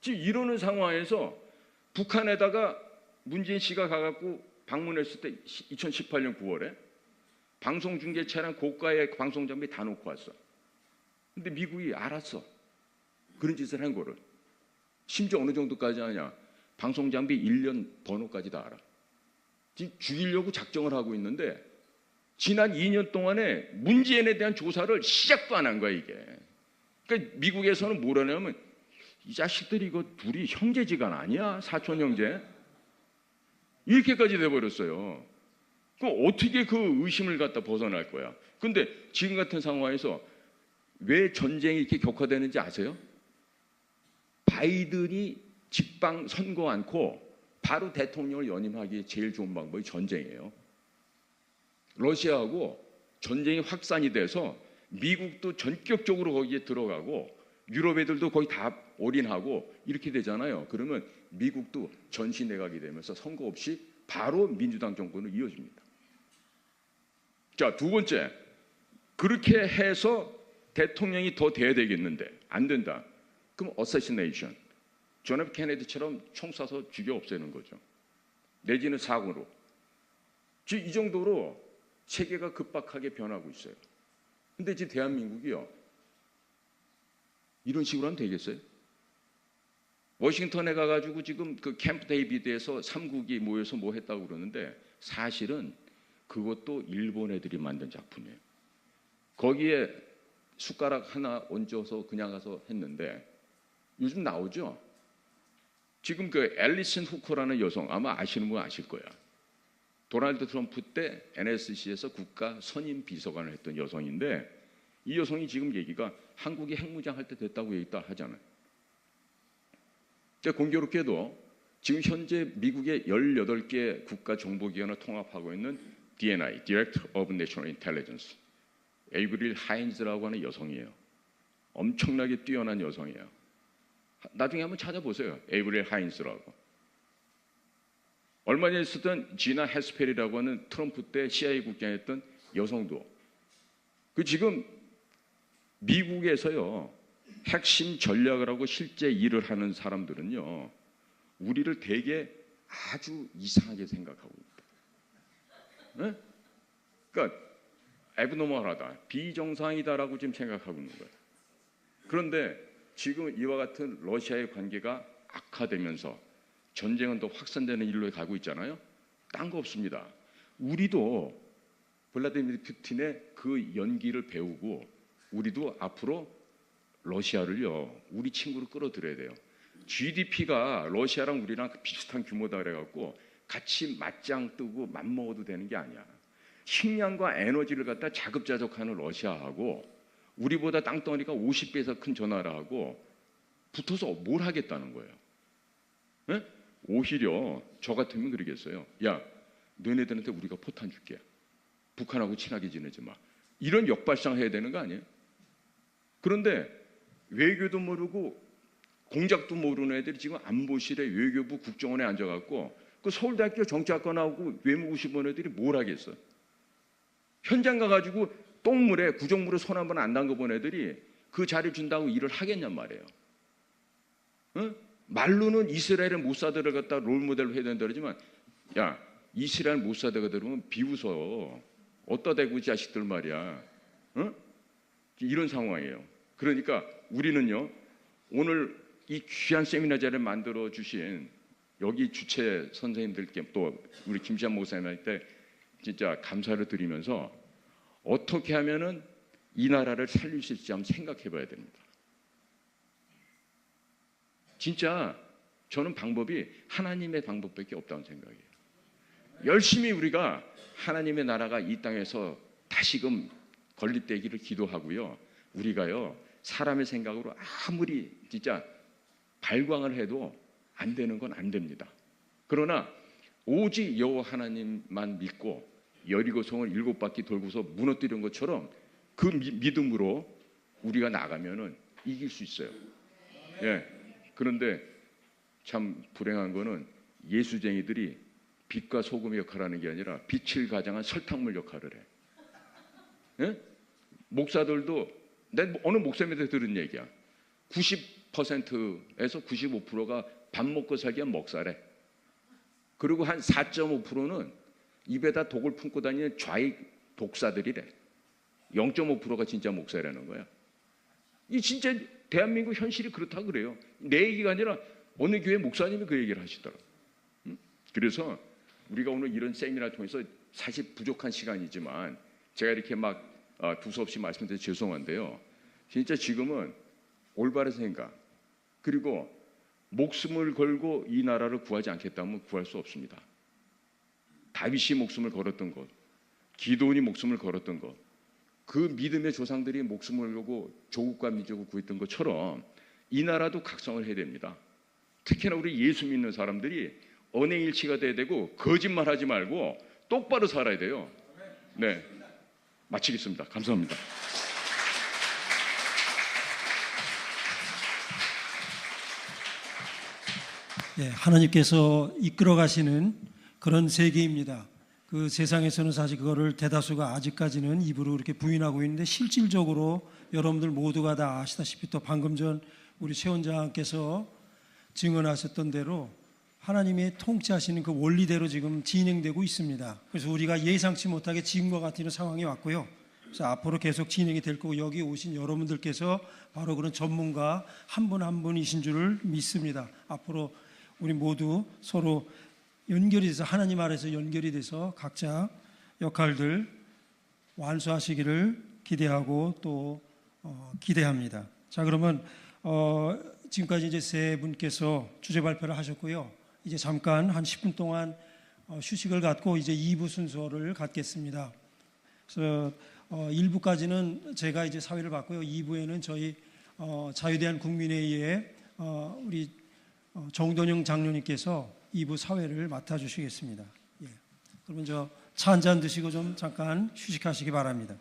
지금 이러는 상황에서 북한에다가 문재인 씨가 가갖고 방문했을 때 2018년 9월에 방송중계차랑 고가의 방송장비 다 놓고 왔어. 근데 미국이 알았어. 그런 짓을 한 거를. 심지어 어느 정도까지 하냐. 방송장비 1년 번호까지 다 알아. 지금 죽이려고 작정을 하고 있는데 지난 2년 동안에 문재인에 대한 조사를 시작도 안 한 거야 이게. 그러니까 미국에서는 뭐라냐면 이 자식들이 이거 둘이 형제지간 아니야? 사촌 형제? 이렇게까지 돼버렸어요. 그럼 어떻게 그 의심을 갖다 벗어날 거야? 근데 지금 같은 상황에서 왜 전쟁이 이렇게 격화되는지 아세요? 바이든이 직방 선거 않고 바로 대통령을 연임하기에 제일 좋은 방법이 전쟁이에요. 러시아하고 전쟁이 확산이 돼서 미국도 전격적으로 거기에 들어가고 유럽 애들도 거의 다 올인하고 이렇게 되잖아요. 그러면 미국도 전시내각이 되면서 선거 없이 바로 민주당 정권으로 이어집니다. 자, 두 번째. 그렇게 해서 대통령이 더 돼야 되겠는데 안 된다. 그럼 assassination. 존 F 케네디처럼 총 쏴서 죽여 없애는 거죠. 내지는 사고로. 지금 이 정도로 세계가 급박하게 변하고 있어요. 근데 지금 대한민국이요. 이런 식으로 하면 되겠어요? 워싱턴에 가가지고 지금 그 캠프 데이비드에서 3국이 모여서 뭐 했다고 그러는데 사실은 그것도 일본 애들이 만든 작품이에요. 거기에 숟가락 하나 얹어서 그냥 가서 했는데 요즘 나오죠? 지금 그 앨리슨 후커라는 여성 아마 아시는 분 아실 거야. 도널드 트럼프 때 NSC에서 국가 선임 비서관을 했던 여성인데 이 여성이 지금 얘기가 한국이 핵무장 할 때 됐다고 얘기다 하잖아요. 공교롭게도 지금 현재 미국의 18개 국가 정보기관을 통합하고 있는 DNI, Director of National Intelligence, 에이브릴 하인즈라고 하는 여성이에요. 엄청나게 뛰어난 여성이에요. 나중에 한번 찾아보세요. 에이브릴 하인즈라고. 얼마 전에 있었던 지나 헤스펠이라고 하는 트럼프 때 CIA 국장했던 여성도 그 지금 미국에서요 핵심 전략을 하고 실제 일을 하는 사람들은요 우리를 되게 아주 이상하게 생각하고 있다. 네? 그러니까 애브노멀하다, 비정상이다라고 지금 생각하고 있는 거예요. 그런데 지금 이와 같은 러시아의 관계가 악화되면서 전쟁은 더 확산되는 일로 가고 있잖아요. 딴 거 없습니다. 우리도 블라디미르 푸틴의 그 연기를 배우고 우리도 앞으로 러시아를요 우리 친구로 끌어들여야 돼요. GDP가 러시아랑 우리랑 비슷한 규모다 그래갖고 같이 맞짱 뜨고 맘먹어도 되는 게 아니야. 식량과 에너지를 갖다 자급자족하는 러시아하고 우리보다 땅덩어리가 50배에서 큰 저 나라하고 붙어서 뭘 하겠다는 거예요. 네? 오히려 저 같으면 그러겠어요. 야, 너네들한테 우리가 포탄 줄게. 북한하고 친하게 지내지 마. 이런 역발상 해야 되는 거 아니에요? 그런데 외교도 모르고 공작도 모르는 애들이 지금 안보실에 외교부 국정원에 앉아갖고 그 서울대학교 정치학과 나오고 외무고시 본 애들이 뭘 하겠어? 현장 가가지고 똥물에 구정물에 손 한 번 안 담궈본 애들이 그 자리 준다고 일을 하겠냔 말이에요. 어? 말로는 이스라엘의 모사드를 갖다 롤모델로 해야 된다 그러지만 야 이스라엘 모사드가 들어오면 비웃어. 어디다 대고 이 자식들 말이야. 어? 이런 상황이에요. 그러니까 우리는요 오늘 이 귀한 세미나 자리를 만들어 주신 여기 주최 선생님들께 또 우리 김시한 목사님한테 진짜 감사를 드리면서 어떻게 하면은 이 나라를 살릴 수 있을지 한번 생각해 봐야 됩니다. 진짜 저는 방법이 하나님의 방법밖에 없다는 생각이에요. 열심히 우리가 하나님의 나라가 이 땅에서 다시금 건립되기를 기도하고요. 우리가요, 사람의 생각으로 아무리 진짜 발광을 해도 안 되는 건 안 됩니다. 그러나 오직 여호와 하나님만 믿고 여리고성을 7바퀴 돌고서 무너뜨린 것처럼 그 믿음으로 우리가 나가면은 이길 수 있어요. 예. 그런데 참 불행한 거는 예수쟁이들이 빛과 소금의 역할을 하는 게 아니라 빛을 가장한 설탕물 역할을 해. 예? 목사들도 내 어느 목사님한테 들은 얘기야. 90%에서 95%가 밥 먹고 살기 위한 먹사래. 그리고 한 4.5%는 입에다 독을 품고 다니는 좌익 독사들이래. 0.5%가 진짜 목사라는 거야. 이 진짜 대한민국 현실이 그렇다 그래요. 내 얘기가 아니라 어느 교회 목사님이 그 얘기를 하시더라. 그래서 우리가 오늘 이런 세미나를 통해서 사실 부족한 시간이지만 제가 이렇게 막 두서없이 말씀드려서 죄송한데요. 진짜 지금은 올바른 생각 그리고 목숨을 걸고 이 나라를 구하지 않겠다면 구할 수 없습니다. 다윗이 목숨을 걸었던 것, 기도원이 목숨을 걸었던 것, 그 믿음의 조상들이 목숨을 걸고 조국과 민족을 구했던 것처럼 이 나라도 각성을 해야 됩니다. 특히나 우리 예수 믿는 사람들이 언행일치가 돼야 되고 거짓말하지 말고 똑바로 살아야 돼요. 네, 마치겠습니다. 감사합니다. 예, 하나님께서 이끌어 가시는 그런 세계입니다. 그 세상에서는 사실 그거를 대다수가 아직까지는 입으로 이렇게 부인하고 있는데 실질적으로 여러분들 모두가 다 아시다시피 또 방금 전 우리 최 원장께서 증언하셨던 대로 하나님의 통치하시는 그 원리대로 지금 진행되고 있습니다. 그래서 우리가 예상치 못하게 지금과 같은 이런 상황이 왔고요. 그래서 앞으로 계속 진행이 될 거고 여기 오신 여러분들께서 바로 그런 전문가 한 분 한 분이신 줄을 믿습니다. 앞으로 우리 모두 서로 연결이 돼서 하나님 아래서 연결이 돼서 각자 역할들 완수하시기를 기대하고 또 기대합니다. 자, 그러면 지금까지 이제 세 분께서 주제 발표를 하셨고요. 이제 잠깐 한 10분 동안 휴식을 갖고 이제 2부 순서를 갖겠습니다. 그래서 1부까지는 제가 이제 사회를 받고요. 2부에는 저희 자유대한 국민회의의 우리 정돈영 장로님께서 2부 사회를 맡아주시겠습니다. 예. 그러면 차 한 잔 드시고 좀 잠깐 휴식하시기 바랍니다.